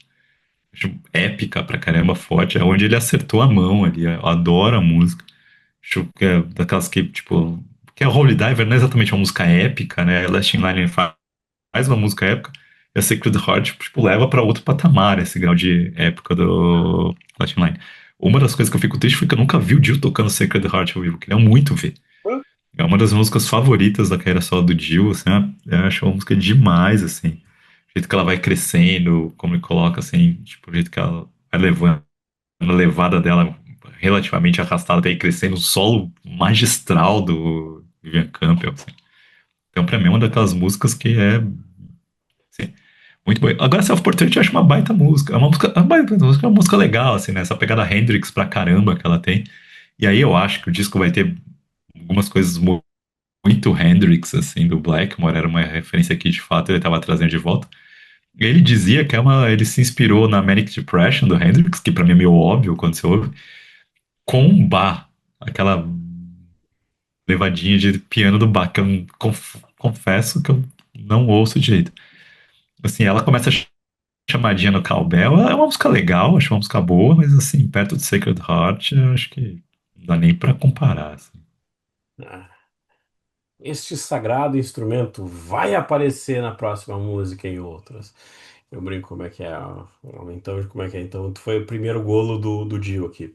Acho épica pra caramba, forte. É onde ele acertou a mão ali. Eu adoro a música. Acho que é daquelas que, tipo. Que a Holy Diver não é exatamente uma música épica, né? A Lasting Line faz uma música épica. E a Sacred Heart, tipo, leva pra outro patamar esse grau de épica do Lasting Line. Uma das coisas que eu fico triste foi que eu nunca vi o Dio tocando Sacred Heart ao vivo. Eu queria muito ver. É uma das músicas favoritas da carreira solo do Dio, assim, eu acho uma música demais, assim. O jeito que ela vai crescendo, como ele coloca, assim, tipo, o jeito que ela vai levando, a levada dela relativamente arrastada, até aí crescendo, o solo magistral do Vivian Campbell, assim. Então, pra mim, é uma daquelas músicas que é, assim, muito boa. Agora, Self-Portrait eu acho uma baita música. É uma baita música, é uma música legal, assim, né? Essa pegada Hendrix pra caramba que ela tem. E aí eu acho que o disco vai ter algumas coisas muito Hendrix, assim, do Blackmore, era uma referência que de fato ele estava trazendo de volta. Ele dizia que ele se inspirou na Manic Depression do Hendrix, que pra mim é meio óbvio quando você ouve, com um Bach, aquela levadinha de piano do Bach, que eu confesso que eu não ouço direito. Assim, ela começa a chamadinha no cowbell, é uma música legal, acho uma música boa, mas assim, perto do Sacred Heart, eu acho que não dá nem pra comparar, assim. Ah, este sagrado instrumento vai aparecer na próxima música e outras. Eu brinco como é que é. Então, como é que é? Então, foi o primeiro golo do Dio aqui.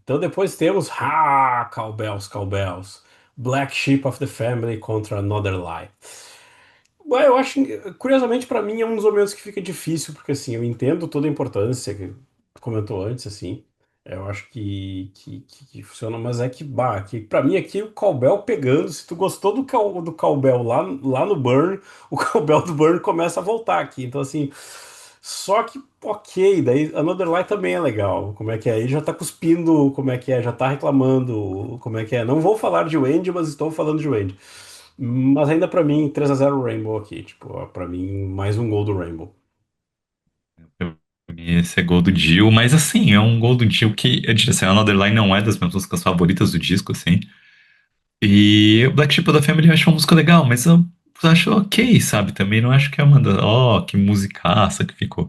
Então, depois temos Cowbells, Cowbells. Black Sheep of the Family contra Another Lie. Bom, eu acho, curiosamente, pra mim é um dos momentos que fica difícil, porque assim, eu entendo toda a importância que tu comentou antes, assim. Eu acho que funciona, mas é que, bah, que pra mim aqui o cowbell pegando, se tu gostou do cowbell lá no Burn, o cowbell do Burn começa a voltar aqui. Então, assim, só que, ok, daí Another Light também é legal. Como é que é? Ele já tá cuspindo, como é que é? Já tá reclamando, como é que é? Não vou falar de Wendy, mas estou falando de Wendy. Mas ainda pra mim, 3-0 Rainbow aqui. Tipo, ó, pra mim, mais um gol do Rainbow. Pra mim, esse é gol do Dio, mas assim, é um gol do Dio que, eu diria assim, Another Line não é das minhas músicas favoritas do disco, assim. E o Black Sheep of the Family eu acho uma música legal, mas eu acho ok, sabe? Também não acho que é uma das, que musicaça que ficou.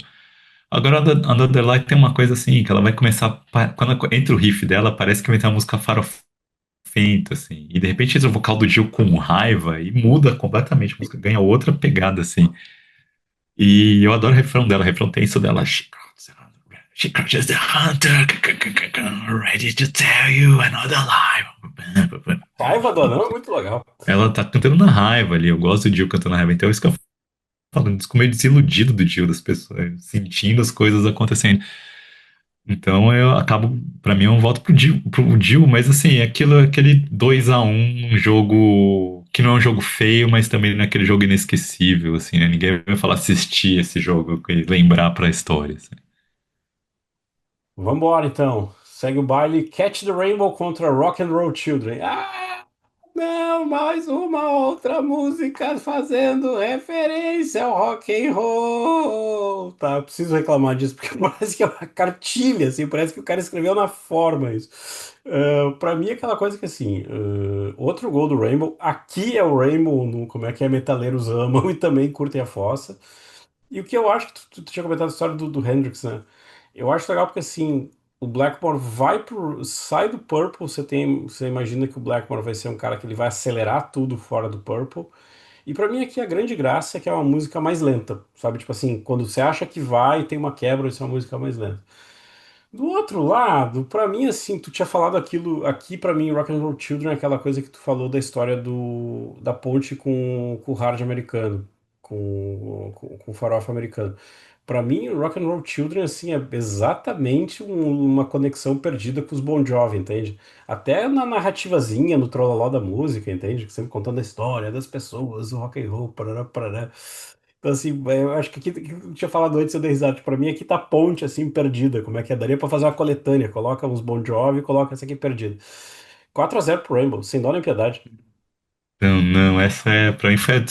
Agora, a Another Light tem uma coisa assim, que ela vai começar, quando entra o riff dela, parece que vai ter uma música farofenta, assim. E de repente entra o vocal do Dio com raiva e muda completamente, a música ganha outra pegada, assim. E eu adoro o refrão dela, o refrão tenso dela. She crouches the hunter, ready to tell you another lie. Raiva do Anão é muito legal. Ela tá cantando na raiva ali, eu gosto do Dio cantando na raiva, então é isso que eu falo, disco meio desiludido do Dio, das pessoas, sentindo as coisas acontecendo. Então eu acabo, pra mim, eu voto pro Dio, mas assim, aquilo é aquele 2-1, um jogo que não é um jogo feio, mas também não é aquele jogo inesquecível, assim, né? Ninguém vai falar assistir esse jogo e lembrar pra história, assim. Vambora, então. Segue o baile. Catch the Rainbow contra Rock and Roll Children. Ah, não, mais uma outra música fazendo referência ao rock and roll. Tá, eu preciso reclamar disso porque parece que é uma cartilha, assim, parece que o cara escreveu na forma isso. Pra mim é aquela coisa que assim, outro gol do Rainbow. Aqui é o Rainbow, no, como é que é, metaleiros amam e também curtem a fossa. E o que eu acho que tu tinha comentado a história do Hendrix, né? Eu acho legal porque assim, o Blackmore sai do Purple, você imagina que o Blackmore vai ser um cara que ele vai acelerar tudo fora do Purple. E pra mim aqui a grande graça é que é uma música mais lenta, sabe? Tipo assim, quando você acha que vai, tem uma quebra, isso é uma música mais lenta. Do outro lado, pra mim, assim, tu tinha falado aquilo aqui, pra mim, Rock and Roll Children é aquela coisa que tu falou da história da ponte com o hard americano, com o farofa americano. Pra mim, Rock and Roll Children, assim, é exatamente uma conexão perdida com os Bon Jovi, entende? Até na narrativazinha, no trololó da música, entende? Sempre contando a história das pessoas, o rock and roll, parará, parará. Então, assim, eu acho que aqui, que eu tinha falado antes, eu dei risada. Tipo, pra mim, aqui tá a ponte, assim, perdida. Como é que é? Daria pra fazer uma coletânea. Coloca uns Bon Jovi e coloca essa aqui perdida. 4-0 pro Rainbow, sem dó nem piedade. Não, não, essa é, pra mim foi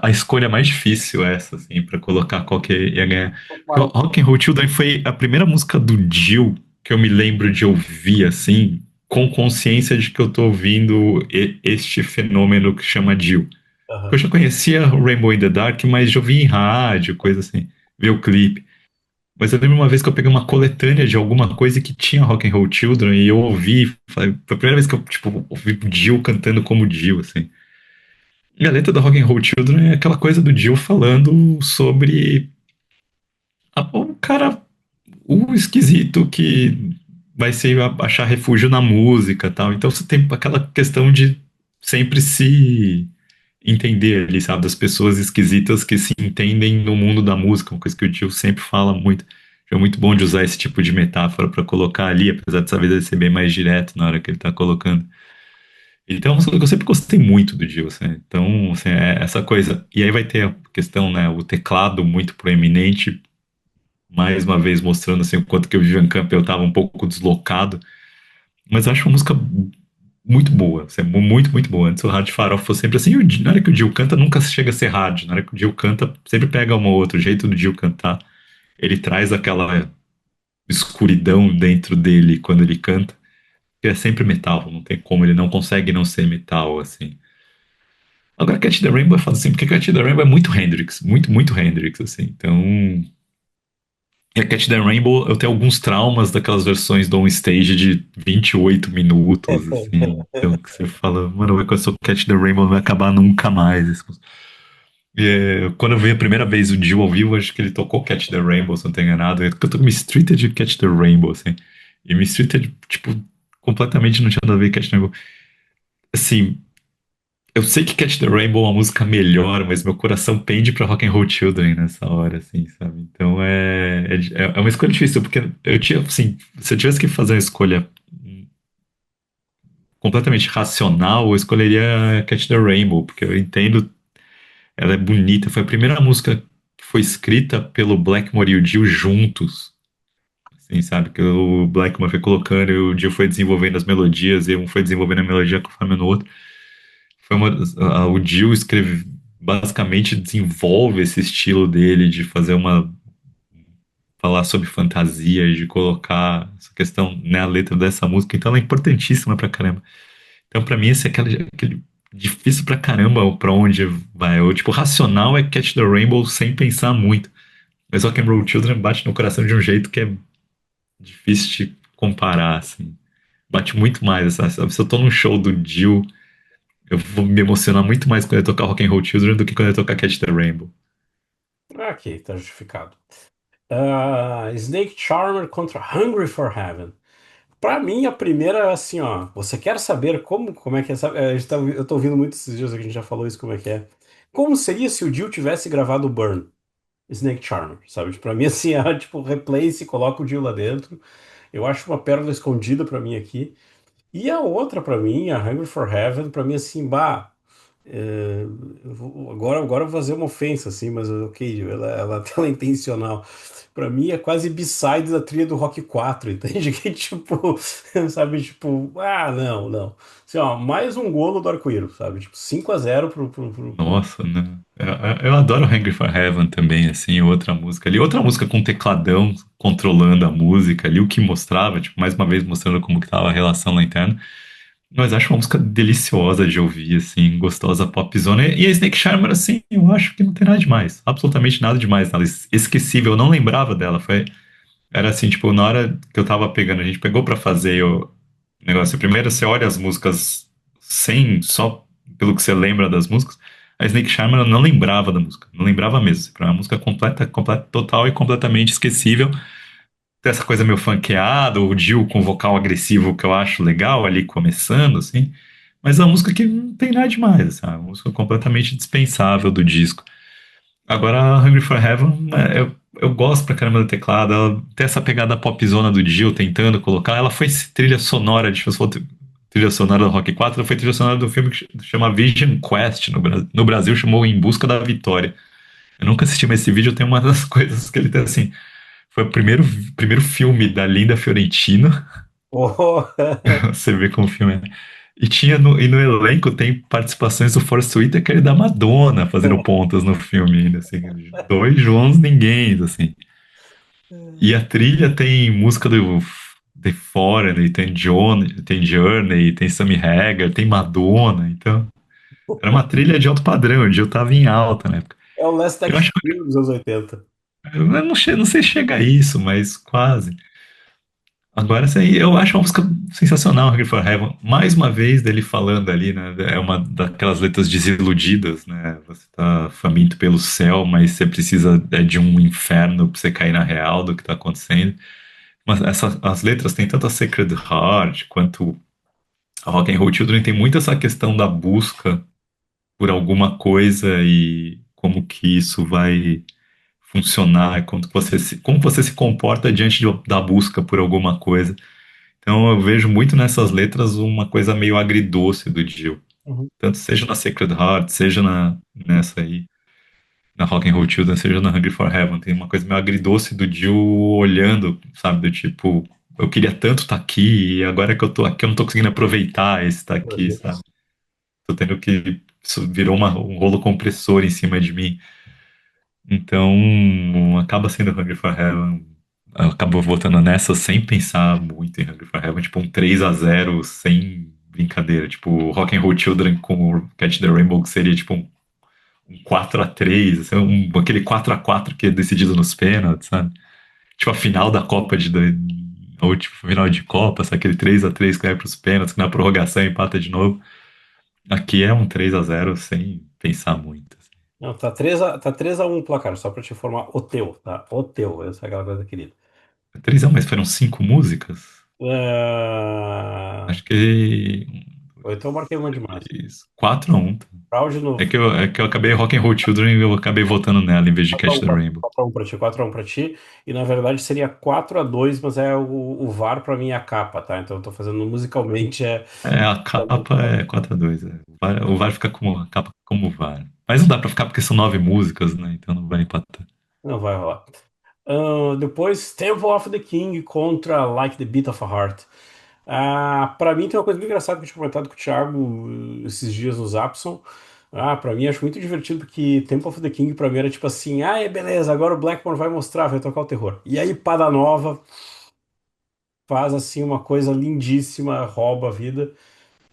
a escolha mais difícil, essa, assim, pra colocar qual que ia ganhar. Porque o Rock and Roll Children foi a primeira música do Dio que eu me lembro de ouvir, assim, com consciência de que eu tô ouvindo este fenômeno que chama Dio. Porque eu Aham. já conhecia o Rainbow in the Dark, mas já ouvi em rádio, coisa assim, ver o clipe. Mas eu lembro uma vez que eu peguei uma coletânea de alguma coisa que tinha Rock and Roll Children e eu ouvi, foi a primeira vez que eu, tipo, ouvi o Dio cantando como Dio, assim. E a letra da Rock and Roll Children é aquela coisa do Dio falando sobre o cara. o esquisito que vai ser achar refúgio na música, tal. Então você tem aquela questão de sempre se entender ali, sabe, das pessoas esquisitas que se entendem no mundo da música, uma coisa que o Gil sempre fala muito. É muito bom de usar esse tipo de metáfora para colocar ali, apesar dessa vez ele ser bem mais direto na hora que ele tá colocando. Então, eu sempre gostei muito do Gil, assim. Então, assim, é essa coisa. E aí vai ter a questão, né, o teclado muito proeminente, mais uma vez mostrando assim o quanto que o Vivian Campbell estava um pouco deslocado, mas eu acho uma música muito boa, assim, muito, muito boa. Antes o Hard Farofa foi sempre assim, e na hora que o Dio canta nunca chega a ser hard, na hora que o Dio canta sempre pega um outro jeito do Dio cantar, ele traz aquela escuridão dentro dele quando ele canta, que é sempre metal, não tem como, ele não consegue não ser metal, assim. Agora Catch the Rainbow eu falo assim, porque Catch the Rainbow é muito Hendrix, muito, muito Hendrix, assim, então e a Catch the Rainbow, eu tenho alguns traumas daquelas versões do On Stage de 28 minutos, assim. Então, que você fala, mano, vai começar o Catch the Rainbow, não vai acabar nunca mais. E, quando eu vi a primeira vez o Dio ao vivo, acho que ele tocou Catch the Rainbow, se não tenho enganado. Eu cantou Mistreated Catch the Rainbow, assim. E Mistreated, tipo, completamente não tinha nada a ver com Catch the Rainbow. Assim, eu sei que Catch the Rainbow é uma música melhor, mas meu coração pende pra Rock and Roll Children nessa hora, assim, sabe? Então é uma escolha difícil, porque eu tinha, assim, se eu tivesse que fazer uma escolha completamente racional, eu escolheria Catch the Rainbow, porque eu entendo, ela é bonita, foi a primeira música que foi escrita pelo Blackmore e o Dio juntos, assim, sabe? Que o Blackmore foi colocando e o Dio foi desenvolvendo as melodias, e um foi desenvolvendo a melodia conforme no outro. O Dio escreve, basicamente desenvolve esse estilo dele de fazer uma falar sobre fantasia, de colocar essa questão, né, a letra dessa música, então ela é importantíssima pra caramba. Então pra mim esse é aquele difícil pra caramba pra onde vai. O tipo racional é Catch the Rainbow sem pensar muito. Mas Rock and Roll Children bate no coração de um jeito que é difícil de comparar, assim. Bate muito mais, sabe? Se eu tô num show do Dio, eu vou me emocionar muito mais quando eu tocar Rock and Roll Children do que quando eu tocar Catch the Rainbow. Ok, tá justificado. Snake Charmer contra Hungry for Heaven. Pra mim, a primeira é assim, ó. Você quer saber como é que é? Eu tô ouvindo muitos esses dias que a gente já falou isso, como é que é. Como seria se o Dio tivesse gravado o Burn, Snake Charmer, sabe? Pra mim, assim, é tipo, replace, coloca o Dio lá dentro. Eu acho uma pérola escondida pra mim aqui. E a outra pra mim, a Hungry for Heaven, pra mim, assim, bah. Agora eu vou fazer uma ofensa, assim, mas ok, ela é intencional. Pra mim é quase B-side da trilha do Rock 4, entende? Que tipo, sabe, tipo, não, não. Assim, ó, mais um golo do Arco-Íris, sabe? Tipo, 5-0 pro. Nossa, né? Eu adoro Hungry for Heaven também, assim, outra música ali. Outra música com tecladão controlando a música ali, o que mostrava, tipo, mais uma vez mostrando como que tava a relação lá interna. Mas acho uma música deliciosa de ouvir, assim, gostosa, popzona. E a Snake Charmer, assim, eu acho que não tem nada demais. Absolutamente nada demais. Nada esquecível, eu não lembrava dela. Era assim, tipo, na hora que eu tava pegando, a gente pegou pra fazer o negócio. Primeiro você olha as músicas só pelo que você lembra das músicas. A Snake Charmer eu não lembrava da música, não lembrava mesmo. Era uma música completa, completa, total e completamente esquecível. Tem essa coisa meio funkeada, o Dio com vocal agressivo que eu acho legal ali começando, assim. Mas é uma música que não tem nada demais, sabe? Uma música completamente dispensável do disco. Agora, a Hungry for Heaven, eu gosto pra caramba do teclado. Ela tem essa pegada popzona do Dio tentando colocar. Ela foi trilha sonora, de trilha sonora do Rock 4, ela foi trilha sonora do filme que chama Vision Quest no Brasil, chamou Em Busca da Vitória. Eu nunca assisti, mas esse vídeo tem uma das coisas que ele tem assim. Foi o primeiro filme da Linda Fiorentino. Oh, Você vê como o filme é. E no elenco tem participações do Forest Whitaker e da Madonna fazendo pontas no filme ainda, assim, dois Joãos ninguém, assim. E a trilha tem música do The Foreigner, tem Journey, tem Sammy Hagar, tem Madonna, então era uma trilha de alto padrão, o Dio tava em alta na época. é o Last Eu Action acho, Hero dos anos 80. eu não sei se chega a isso, mas quase. Agora, essa aí, eu acho uma música sensacional, Hungry for Heaven. Mais uma vez dele falando ali, né? É uma daquelas letras desiludidas, né? Você tá faminto pelo céu, mas você precisa de um inferno pra você cair na real do que tá acontecendo. Mas as letras têm tanto a Sacred Heart quanto a Rock and Roll Children tem muito essa questão da busca por alguma coisa e como que isso vai funcionar, como você se comporta diante da busca por alguma coisa. Então eu vejo muito nessas letras uma coisa meio agridoce do Dio. Uhum. Tanto seja na Sacred Heart, seja nessa aí, na Rock and Roll Children, seja na Hungry for Heaven. Tem uma coisa meio agridoce do Dio olhando, sabe, do tipo, eu queria tanto estar aqui e agora que eu tô aqui eu não tô conseguindo aproveitar esse estar aqui, sabe? Tô tendo que. Isso virou um rolo compressor em cima de mim. Então, acaba sendo Hungry for Heaven. Eu acabo votando nessa sem pensar muito em Hungry for Heaven. Tipo, um 3-0 sem brincadeira. Tipo, Rock and Roll Children com o Catch the Rainbow, que seria tipo um 4-3, assim, aquele 4-4 que é decidido nos pênaltis, sabe? Tipo, a final da Copa a última final de Copa, sabe? Aquele 3-3 que vai pros pênaltis, que na prorrogação empata de novo. Aqui é um 3-0 sem pensar muito. Não, tá 3-1 o placar, só pra te informar o teu, tá? O teu, essa é aquela coisa querida. 3-1, mas foram 5 músicas? Ah, Acho que. então eu marquei uma demais. 4-1. Round no É que eu acabei Rock and Roll Children e eu acabei votando nela em vez de Catch 4x1 the Rainbow. 4x1 pra ti, 4x1 pra ti. E na verdade seria 4-2, mas é o VAR pra mim é a capa, tá? Então eu tô fazendo musicalmente É, a capa é 4-2. O VAR fica como a capa como VAR. Mas não dá pra ficar porque são 9 músicas, né? Então não vai empatar. não vai rolar. Depois, Temple of the King contra Like the Beat of a Heart. Pra mim tem uma coisa bem engraçada que eu tinha comentado com o Thiago esses dias no Zapson. Pra mim acho muito divertido porque Temple of the King pra mim era tipo assim, beleza, agora o Blackmore vai mostrar, vai tocar o terror. E aí Pada Nova faz assim uma coisa lindíssima, rouba a vida.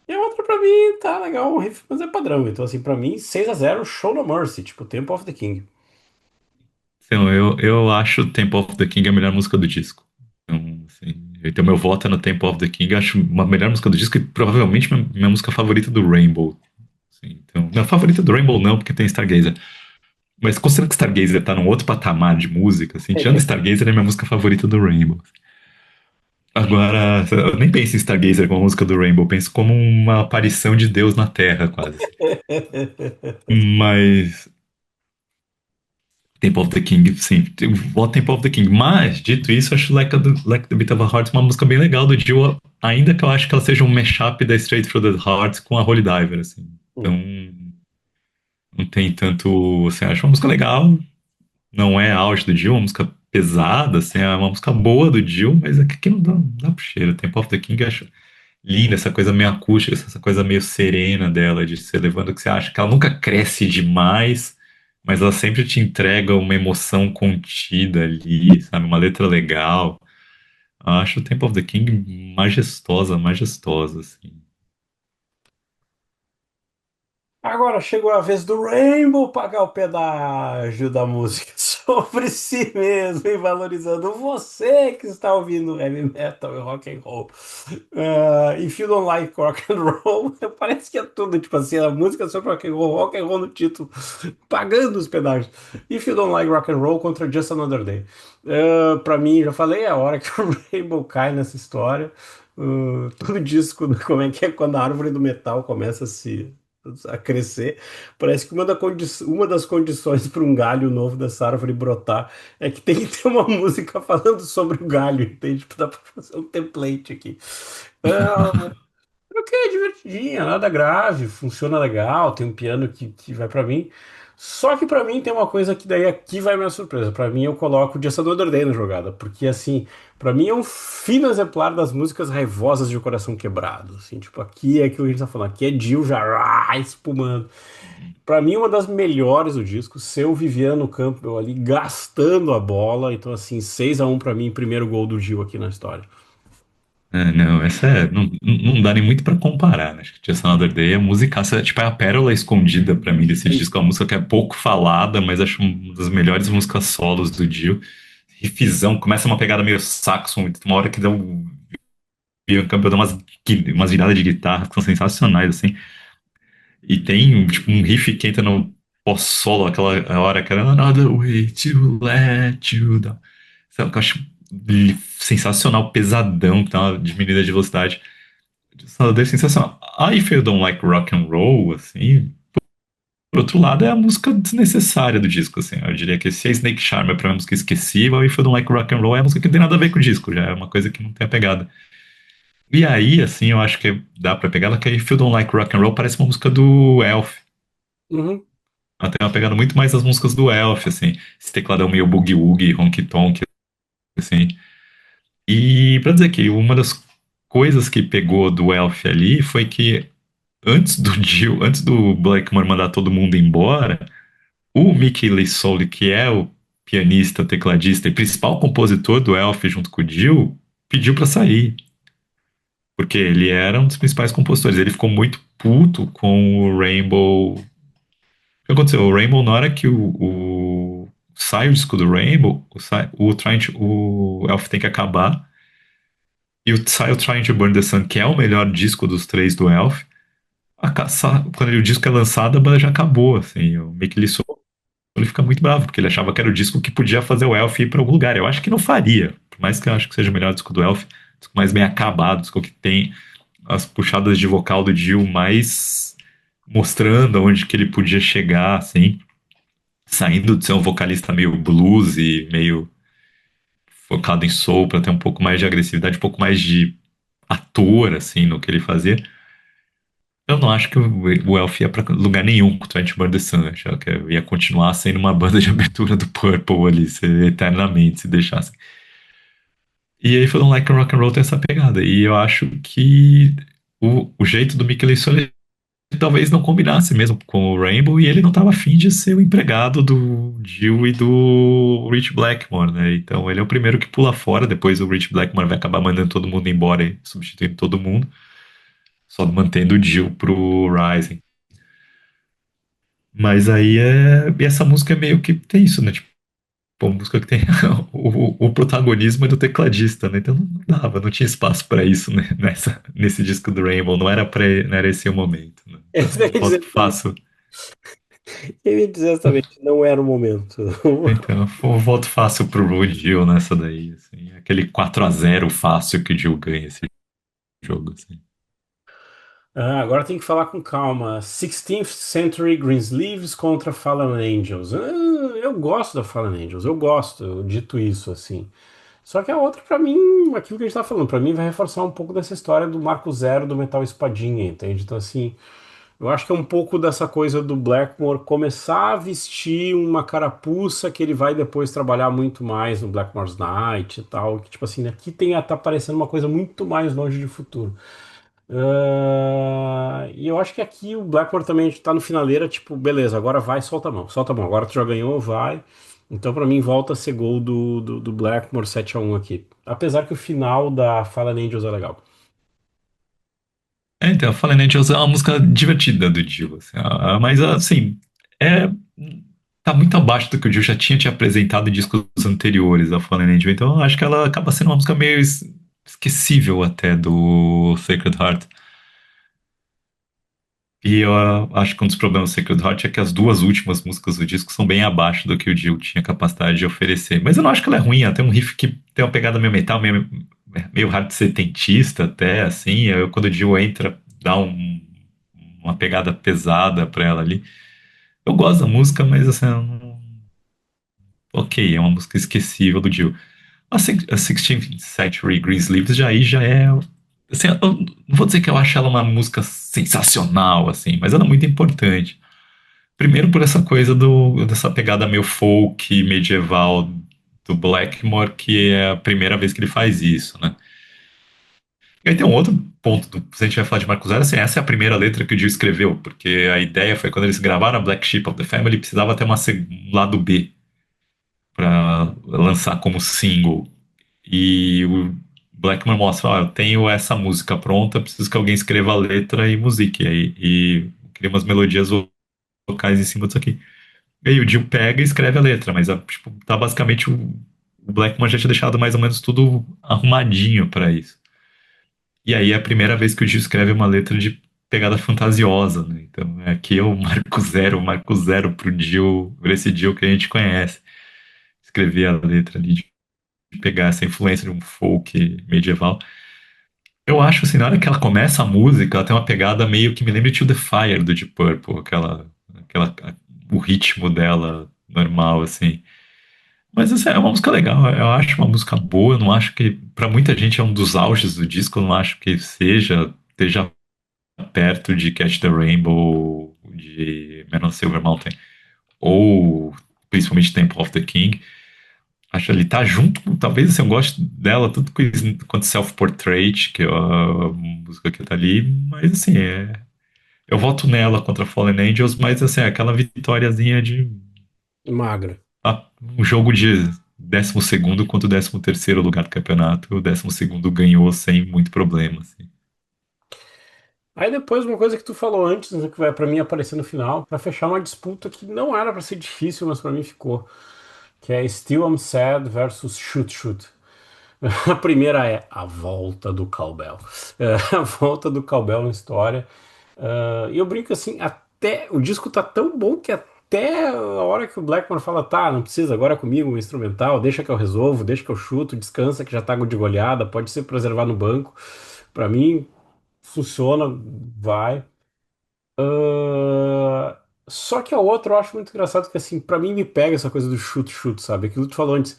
E a outra pra mim tá legal, um riff, mas é padrão. Então assim, pra mim 6-0 Show No Mercy, tipo Temple of the King. Então, eu acho Temple of the King a melhor música do disco. Então meu voto é no Temple of the King. Eu acho uma melhor música do disco e provavelmente minha música favorita do Rainbow. Então, minha favorita do Rainbow não, porque tem Stargazer. Mas considerando que Stargazer tá num outro patamar de música, assim, tirando Stargazer é minha música favorita do Rainbow. Agora, eu nem penso em Stargazer como a música do Rainbow, penso como uma aparição de Deus na Terra, quase. Mas Temple of the King, sim, eu voto Temple of the King. Mas, dito isso, acho Like the Beat of a Heart uma música bem legal do Dio, ainda que eu acho que ela seja um mashup da Straight Through the Heart com a Holy Diver, assim. Então, não tem tanto, assim, acho uma música legal, não é auge do Dio, é uma música pesada, assim, é uma música boa do Dio, mas aqui não dá pro cheiro. Temple of the King eu acho linda, essa coisa meio acústica, essa coisa meio serena dela, de ser levando que você acha que ela nunca cresce demais, mas ela sempre te entrega uma emoção contida ali, sabe? Uma letra legal. Eu acho o Temple of the King majestosa, majestosa, assim. Agora chegou a vez do Rainbow pagar o pedágio da música sobre si mesmo e valorizando você que está ouvindo heavy metal e rock and roll. If you don't like rock and roll, parece que é tudo, tipo assim, a música sobre rock and roll no título, pagando os pedágios. If you don't like rock and roll contra Just Another Day. Pra mim, já falei, é a hora que o Rainbow cai nessa história. Todo disco, como é que é quando a árvore do metal começa a crescer. Parece que uma das condições para um galho novo dessa árvore brotar é que tem que ter uma música falando sobre o galho, entende? Tipo, dá para fazer um template aqui. Ok, é divertidinha, nada grave, funciona legal, tem um piano que vai pra mim. Só que pra mim tem uma coisa que daí aqui vai minha surpresa. Pra mim eu coloco o Just Another Day na jogada, porque assim, pra mim é um fino exemplar das músicas raivosas de coração quebrado, assim, tipo, aqui é aquilo que a gente tá falando, aqui é Dio já espumando. Pra mim uma das melhores do disco, seu Viviano Campbell ali gastando a bola, então assim, 6-1 pra mim, primeiro gol do Dio aqui na história. Não, não dá nem muito pra comparar, né? Acho que Just Another Day é musicaça, tipo, é a pérola escondida pra mim desse disco, é uma música que é pouco falada, mas acho uma das melhores músicas solos do Dio. riffzão, começa uma pegada meio saxon, uma hora que dá um. Ian Campbell dá umas viradas de guitarra que são sensacionais, assim. E tem tipo, um riff que entra no pós-solo, aquela hora que era Another Way to Let You Down. Sabe, que eu acho sensacional, pesadão, tá? Uma diminuída de velocidade. É sensacional. I If You Don't Like Rock and Roll, assim, por outro lado, é a música desnecessária do disco, assim. Eu diria que se a Snake Charmer pra mim é uma música esquecível, If You Don't Like Rock and Roll é a música que não tem nada a ver com o disco, já é uma coisa que não tem a pegada. E aí, assim, eu acho que dá pra pegar ela, que If You Don't Like Rock and Roll parece uma música do Elf. Uhum, Ela tem uma pegada muito mais das músicas do Elf, assim. Esse tecladão meio boogie-woogie, honky-tonk, assim. E pra dizer que uma das coisas que pegou do Elf ali foi que antes do Blackmore mandar todo mundo embora, o Mickey Leisole, que é o pianista, tecladista e principal compositor do Elf junto com o Dio, pediu pra sair. Porque ele era um dos principais compositores. Ele ficou muito puto com o Rainbow. O que aconteceu? O Rainbow, na hora que sai o disco do Rainbow, o Elf tem que acabar. E sai o Trying to Burn the Sun, que é o melhor disco dos três do Elf. Quando o disco é lançado, a banda já acabou. Assim, o Mick Lee ele fica muito bravo, porque ele achava que era o disco que podia fazer o Elf ir para algum lugar. Eu acho que não faria. Por mais que eu acho que seja o melhor disco do Elf, disco mais bem acabado, disco que tem as puxadas de vocal do Dio mais mostrando onde que ele podia chegar, assim, saindo de ser um vocalista meio blues e meio focado em soul para ter um pouco mais de agressividade, um pouco mais de ator, assim, no que ele fazia. Eu não acho que o Elf ia pra lugar nenhum com o Trent Burn the Sun. Acho que ia continuar sendo uma banda de abertura do Purple ali, eternamente, se deixasse. E aí foi um Like Rock and Roll tem essa pegada. E eu acho que o jeito do Mickey Leissole talvez não combinasse mesmo com o Rainbow, e ele não estava afim de ser o empregado do Jill e do Rich Blackmore, né? Então ele é o primeiro que pula fora, depois o Rich Blackmore vai acabar mandando todo mundo embora e substituindo todo mundo, só mantendo o Jill pro Rising. Mas aí e essa música é meio que tem isso, né? Tipo, uma música que tem o protagonismo é do tecladista, né? Então não dava, não tinha espaço para isso, né? Nesse disco do Rainbow, não era esse o momento, né? é Então isso que eu eu ia dizer voto exatamente. fácil. Eu ia dizer exatamente, não era o momento. Então, eu voto fácil pro Jill nessa daí, assim. Aquele 4-0 fácil que o Jill ganha esse jogo, assim. Ah, agora tem que falar com calma. 16th Century Greensleeves contra Fallen Angels. Eu gosto da Fallen Angels, eu gosto, eu dito isso assim. Só que a outra, pra mim, aquilo que a gente tá falando, pra mim vai reforçar um pouco dessa história do Marco Zero do Metal Espadinha, entende? Então, assim, eu acho que é um pouco dessa coisa do Blackmore começar a vestir uma carapuça que ele vai depois trabalhar muito mais no Blackmore's Night e tal. Que, tipo assim, aqui tá parecendo uma coisa muito mais longe de futuro. E eu acho que aqui o Blackmore também tá no finaleira, tipo, beleza, agora vai, solta a mão, agora tu já ganhou, vai. Então, pra mim, volta a ser gol do Blackmore 7-1 aqui. Apesar que o final da Fallen Angels é legal. Então, Fallen Angels é uma música divertida do Jill, assim, mas, assim, é, tá muito abaixo do que o Jill já tinha te apresentado em discos anteriores da Fallen Angel, então eu acho que ela acaba sendo uma música meio esquecível até do Sacred Heart. E eu acho que um dos problemas do Sacred Heart é que as duas últimas músicas do disco são bem abaixo do que o Dio tinha capacidade de oferecer. Mas eu não acho que ela é ruim, ela tem um riff que tem uma pegada meio metal, meio hard setentista até, assim. Quando o Dio entra, dá uma pegada pesada pra ela ali. Eu gosto da música, mas assim, ok, é uma música esquecível do Dio. A 16th Century Greensleeves já é. Assim, eu não vou dizer que eu acho ela uma música sensacional, assim, mas ela é muito importante. Primeiro por essa coisa dessa pegada meio folk medieval do Blackmore, que é a primeira vez que ele faz isso, né? E aí tem um outro ponto, se a gente vai falar de Marco Zero, assim, essa é a primeira letra que o Dio escreveu, porque a ideia foi quando eles gravaram a Black Sheep of the Family, precisava ter um lado B para lançar como single. E o Blackmore mostra, ó, eu tenho essa música pronta, preciso que alguém escreva a letra e musique. E cria umas melodias vocais em cima disso aqui. E aí o Dio pega e escreve a letra, mas tipo, tá basicamente o Blackmore já tinha deixado mais ou menos tudo arrumadinho pra isso. E aí é a primeira vez que o Dio escreve uma letra de pegada fantasiosa, né? Então aqui é o marco zero pro Dio, pra esse Dio que a gente conhece. Escrever a letra ali de pegar essa influência de um folk medieval. Eu acho assim, na hora que ela começa a música, ela tem uma pegada meio que me lembra To The Fire do Deep Purple, aquela, o ritmo dela normal, assim. Mas assim, é uma música legal, eu acho uma música boa, eu não acho que, pra muita gente é um dos auges do disco, eu não acho que esteja perto de Catch the Rainbow, de Men on Silver Mountain, ou principalmente Temple of the King. Acho que ele tá junto, talvez assim, eu goste dela tanto quanto Self-Portrait, que é a música que tá ali, mas assim, eu voto nela contra Fallen Angels, mas assim, é aquela vitóriazinha de Magra. um jogo de 12º contra o 13º lugar do campeonato, o 12º ganhou sem muito problema, assim. Aí depois uma coisa que tu falou antes, né, que vai pra mim aparecer no final, pra fechar uma disputa que não era pra ser difícil, mas pra mim ficou, que é Still I'm Sad versus Shoot Shoot. A primeira é a volta do cowbell. É, a volta do cowbell na história. E eu brinco assim, até o disco tá tão bom que até a hora que o Blackmore fala, tá, não precisa, agora é comigo, o instrumental, deixa que eu resolvo, deixa que eu chuto, descansa que já tá de goleada, pode ser preservar no banco. Pra mim, funciona, vai. Só que a outra eu acho muito engraçado que assim, pra mim me pega essa coisa do chute-chute, sabe? Aquilo que tu falou antes.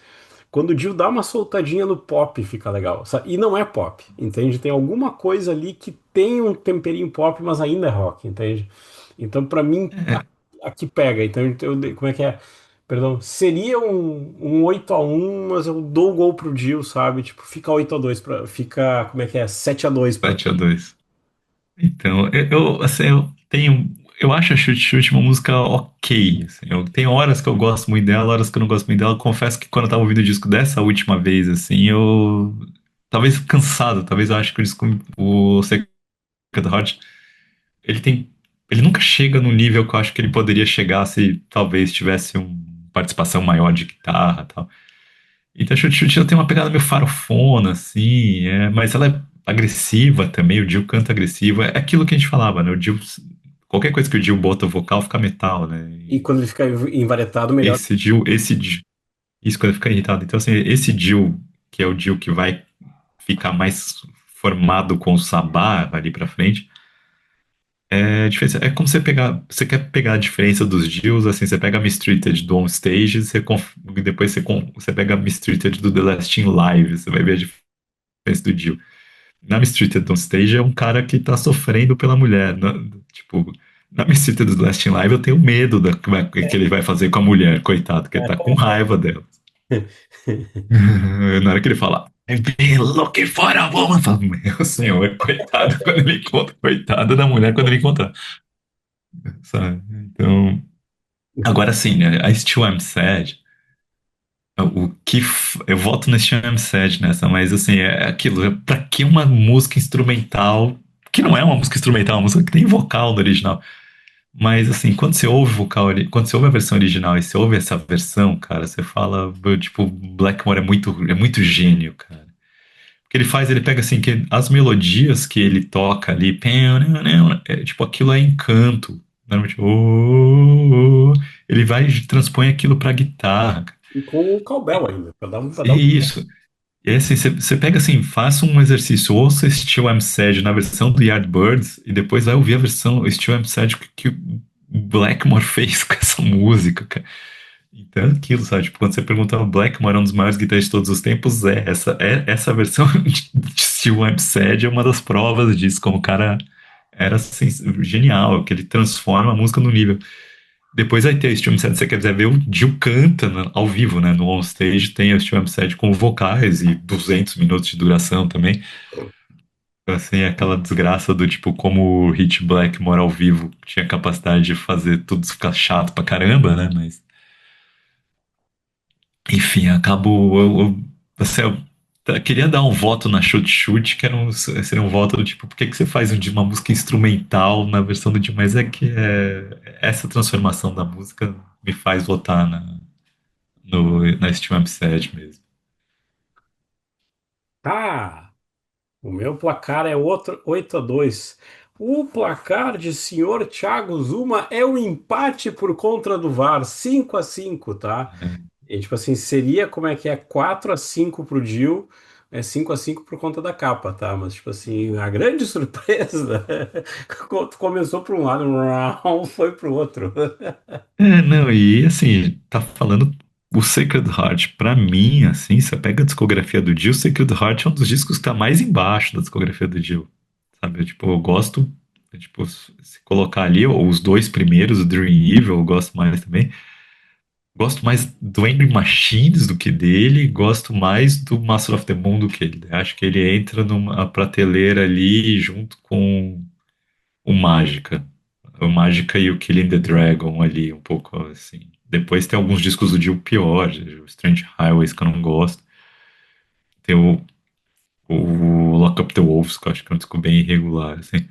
Quando o Dio dá uma soltadinha no pop, fica legal, sabe? E não é pop, entende? Tem alguma coisa ali que tem um temperinho pop, mas ainda é rock, entende? Então, pra mim, É, aqui pega. Então, como é que é? Perdão, seria um 8-1, mas eu dou o gol pro Dio, sabe? Tipo, fica 8-2 fica, como é que é? 7-2 pra. 7-2. Então, assim, eu acho a Chute Chute uma música ok, assim, eu tenho horas que eu gosto muito dela, horas que eu não gosto muito dela. Confesso que quando eu tava ouvindo o disco dessa última vez, assim, eu talvez cansado, talvez eu acho que o disco, o Sacred Heart, ele tem, ele nunca chega no nível que eu acho que ele poderia chegar se talvez tivesse uma participação maior de guitarra, e tal. Então a Chute Chute ela tem uma pegada meio farofona, assim, mas ela é agressiva também, o Dio canta agressivo, é aquilo que a gente falava, né? O Dio, qualquer coisa que o Dio bota vocal fica metal, né? E E quando ele fica invaretado, melhor. esse Dio, isso quando fica irritado. Então, assim, esse Dio, que é o Dio que vai ficar mais formado com o Sabá ali pra frente, é diferença. É como você quer pegar a diferença dos Dills, assim, você pega a Mistreated do On Stage, depois você pega a Mistreated do The Last in Live, você vai ver a diferença do Dill. Na Mistreated on Stage é um cara que tá sofrendo pela mulher. Tipo, na Mistreated do Last in Live eu tenho medo que ele vai fazer com a mulher, coitado, que ele tá com raiva dela. Na hora que ele fala, I've been looking for a woman, eu falo, meu senhor, coitado quando ele encontra, coitado da mulher quando ele encontra, sabe? Então, agora sim, né? A Still I'm Sad, eu voto na Still I'm Sad nessa, mas assim, é aquilo, pra que uma música instrumental, que não é uma música instrumental, é uma música que tem vocal no original, mas assim, quando você ouve quando você ouve a versão original e você ouve essa versão, cara, você fala, tipo, Blackmore é muito gênio, cara. Que ele faz, ele pega assim, que as melodias que ele toca ali, tipo, aquilo é encanto. Normalmente, ele vai e transpõe aquilo pra guitarra. E com o cowbell ainda, pra É dar um. isso. E aí, assim, você pega assim, faça um exercício, ouça Still I'm Sad na versão do Yardbirds e depois vai ouvir a versão Still I'm Sad que o Blackmore fez com essa música, cara. Então, é aquilo, sabe? Tipo, quando você pergunta o Blackmore é um dos maiores guitarristas de todos os tempos, essa versão de Still I'm Sad é uma das provas disso, como o cara era assim, genial, que ele transforma a música no nível. Depois vai ter o Still I'm Sad, se você quiser ver, o Dio canta ao vivo, né? No on stage tem o Still I'm Sad com vocais e 200 minutos de duração também. Assim, aquela desgraça do tipo, como o Hit Blackmore ao vivo tinha capacidade de fazer tudo ficar chato pra caramba, né? Mas enfim, acabo. Assim, eu queria dar um voto na Chute Chute, seria um voto do tipo, por que que você faz de uma música instrumental na versão do Dio? Mas essa transformação da música me faz votar na Stream Upset mesmo. Tá, o meu placar é outro 8-2. O placar de senhor Thiago Zuma é um empate por conta do VAR, 5-5, tá? E, tipo assim, seria como é que é 4-5 pro Dil, é 5-5 por conta da capa, tá? Mas, tipo assim, a grande surpresa, começou para um lado, foi pro outro. Não, e assim, tá falando o Sacred Heart, pra mim, assim, você pega a discografia do Dio, o Sacred Heart é um dos discos que tá mais embaixo da discografia do Dio, sabe? Tipo, eu gosto, tipo, se colocar ali os dois primeiros, o Dream Evil, eu gosto mais também. Gosto mais do Angry Machines do que dele, gosto mais do Master of the Moon do que ele. Acho que ele entra numa prateleira ali junto com o Mágica. O Mágica e o Killing the Dragon ali, um pouco assim. Depois tem alguns discos do Dio pior, o Strange Highways, que eu não gosto. Tem o Lock Up the Wolves, que eu acho que é um disco bem irregular, assim.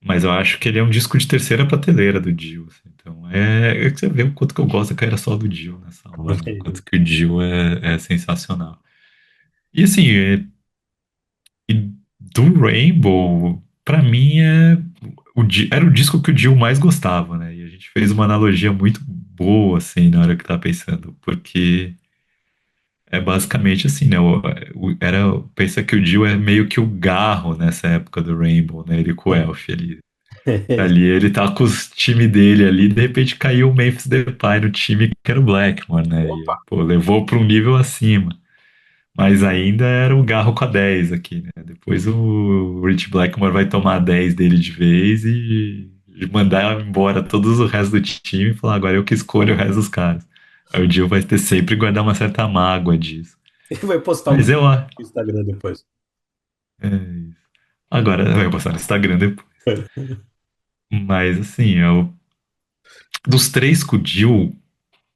Mas eu acho que ele é um disco de terceira prateleira do Dio, assim. Então é que você vê o quanto que eu gosto da carreira só do Dio nessa hora, né? O quanto que o Dio é sensacional. E assim, e do Rainbow, pra mim era o disco que o Dio mais gostava, né? E a gente fez uma analogia muito boa, assim, na hora que tava pensando, porque é basicamente assim, né? Pensa que o Dio é meio que o Garro nessa época do Rainbow, né? Ele com o Elf ali. Ali ele tá com os time dele ali, de repente caiu o Memphis Depay no time que era o Blackmore, né? E, Opa! pô, levou para um nível acima. Mas ainda era o Garro com a 10 aqui, né? Depois o Rich Blackmore vai tomar a 10 dele de vez e mandar embora todos o resto do time e falar, agora eu que escolho o resto dos caras. Aí o Dio vai ter sempre guardar uma certa mágoa disso. Ele vai postar um Mas vídeo eu acho. no Instagram depois. Agora vai postar no Instagram depois. Mas assim, dos três com o Dio,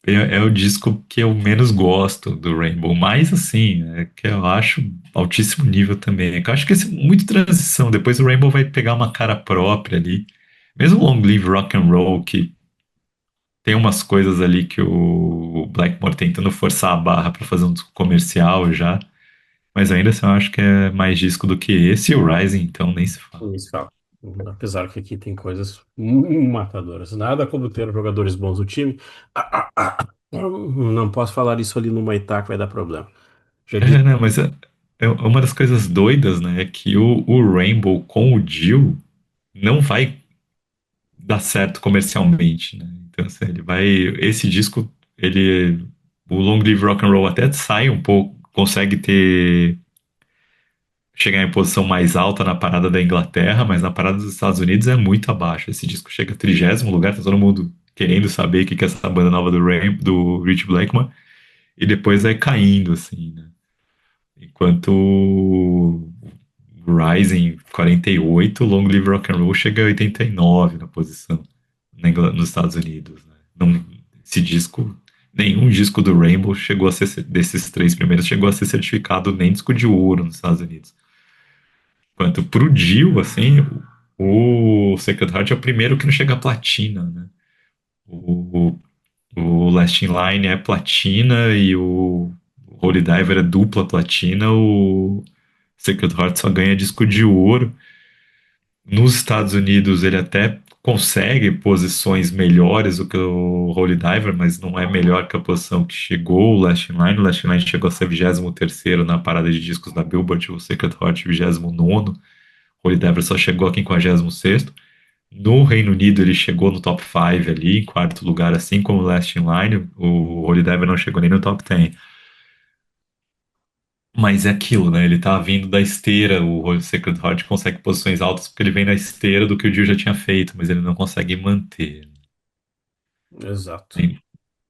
é o disco que eu menos gosto do Rainbow, mas assim, é que eu acho altíssimo nível também. É que eu acho que é muito transição. Depois o Rainbow vai pegar uma cara própria ali. Mesmo o Long Live Rock and Roll, que tem umas coisas ali que o Blackmore tentando forçar a barra para fazer um disco comercial já. Mas ainda assim eu acho que é mais disco do que esse. E o Rising, então, nem se fala. Isso, fala. Apesar que aqui tem coisas matadoras. Nada como ter jogadores bons no time. Não posso falar isso ali no Maitá que vai dar problema. Já disse. Né, mas uma das coisas doidas, né, é que o Rainbow com o Dio não vai dar certo comercialmente, né? Então, assim, ele vai. Esse disco, ele. O Long Live Rock and Roll até sai um pouco, consegue ter. Chegar em posição mais alta na parada da Inglaterra, mas na parada dos Estados Unidos é muito abaixo. Esse disco chega a 30º lugar, tá todo mundo querendo saber o que que é essa banda nova do Rich Blackmore, e depois vai caindo, assim, né? Enquanto o Rising 48, Long Live Rock and Roll chega a 89 na posição nos Estados Unidos, né? Não, esse disco, nenhum disco do Rainbow chegou a ser, desses três primeiros, chegou a ser certificado nem disco de ouro nos Estados Unidos. Quanto pro Dio, assim, o Sacred Heart é o primeiro que não chega a platina, né? O, o Last in Line é platina e o Holy Diver é dupla platina, o Sacred Heart só ganha disco de ouro. Nos Estados Unidos ele até consegue posições melhores do que o Holy Diver, mas não é melhor que a posição que chegou o Last in Line. O Last in Line chegou a ser 23º na parada de discos da Billboard, o Sacred Heart 29º. O Holy Diver só chegou a 56º. No Reino Unido ele chegou no top 5 ali, em quarto lugar, assim como o Last in Line. O Holy Diver não chegou nem no top 10. Mas é aquilo, né? Ele tá vindo da esteira, o Holy Sacred Heart consegue posições altas porque ele vem da esteira do que o Dio já tinha feito, mas ele não consegue manter. Exato. Aí,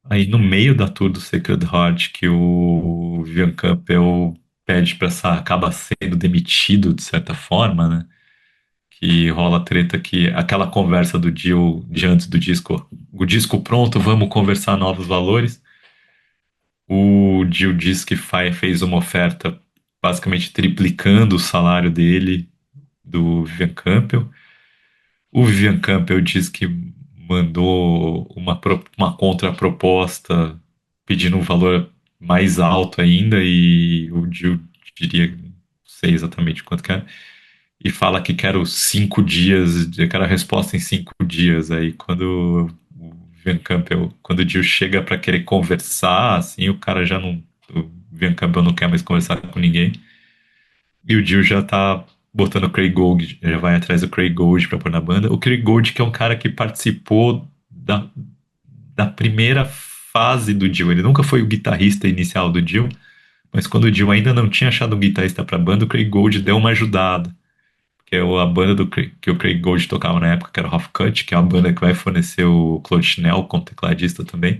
aí no meio da tour do Sacred Heart, que o Vivian Campbell pede pra acaba sendo demitido de certa forma, né? Que rola treta que aquela conversa do Dio de antes do disco, o disco pronto, vamos conversar novos valores. O Dio diz que fez uma oferta basicamente triplicando o salário dele do Vivian Campbell. O Vivian Campbell diz que mandou uma contraproposta pedindo um valor mais alto ainda e o Dio diria. sei exatamente quanto que era, e fala que quero 5 dias, quero a resposta em 5 dias. Aí quando o Ian Campbell, quando o Jill chega para querer conversar, assim, o cara já não, o Ian Campbell não quer mais conversar com ninguém, e o Jill já tá botando o Craig Gold, já vai atrás do Craig Gold pra pôr na banda. O Craig Gold que é um cara que participou da primeira fase do Jill, ele nunca foi o guitarrista inicial do Jill, mas quando o Dio ainda não tinha achado um guitarrista pra banda, o Craig Gold deu uma ajudada. Que é a banda que o Craig Gold tocava na época, que era o Half Cut, que é a banda que vai fornecer o Claude Schnell como tecladista também.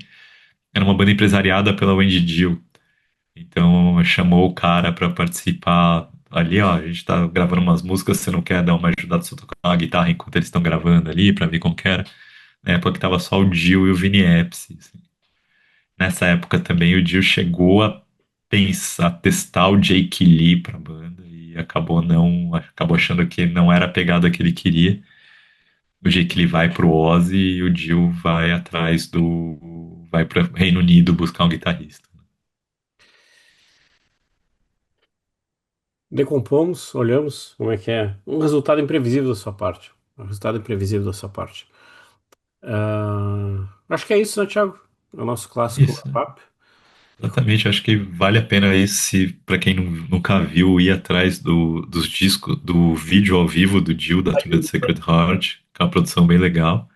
Era uma banda empresariada pela Wendy Dio. Então chamou o cara pra participar ali, ó. A gente tá gravando umas músicas, você não quer dar uma ajudada só tocar uma guitarra enquanto eles estão gravando ali, pra ver como que era. Na época que tava só o Dio e o Vinny Appice, assim. Nessa época também o Dio chegou a pensar, testar o Jake Lee pra banda e acabou achando que não era a pegada que ele queria. O Jake Lee vai pro Ozzy e o Dio vai pro Reino Unido buscar um guitarrista. Decompomos, olhamos como é que é. Um resultado imprevisível da sua parte. Um resultado imprevisível da sua parte. Acho que é isso, né, Thiago? É o nosso clássico Isso, wrap-up. exatamente. Acho que vale a pena esse, pra quem nunca viu, ir atrás dos discos, do vídeo ao vivo do Dio da turnê do Sacred Heart, que é uma produção bem legal.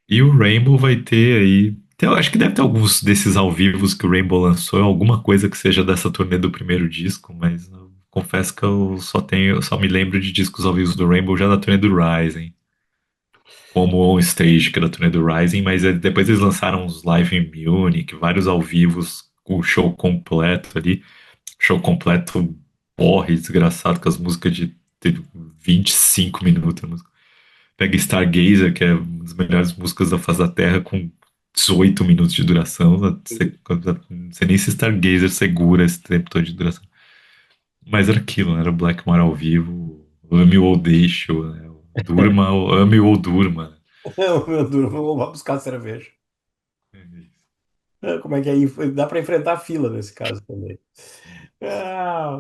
E o Rainbow vai ter aí. Eu acho que deve ter alguns desses ao vivos que o Rainbow lançou, alguma coisa que seja dessa turnê do primeiro disco, mas eu confesso que eu só me lembro de discos ao vivo do Rainbow já da turnê do Rising, como On Stage, que é da turnê do Rising, mas depois eles lançaram uns live em Munich, vários ao vivos, o show completo ali, show completo porre, desgraçado, com as músicas de 25 minutos. Pega Stargazer, que é uma das melhores músicas da face da Terra, com 18 minutos de duração. Não sei nem se Stargazer segura esse tempo todo de duração. Mas era aquilo, né? Era o Blackmore ao vivo, ame ou deixe, né? Durma, ame ou durma. Não, meu Deus, vou lá buscar cerveja. Como é que é? Dá para enfrentar a fila nesse caso também.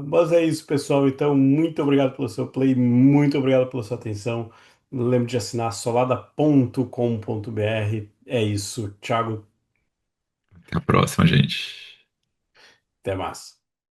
Mas é isso, pessoal. Então, muito obrigado pelo seu play, muito obrigado pela sua atenção. Lembre de assinar solada.com.br. É isso, Thiago. Até a próxima, gente. Até mais.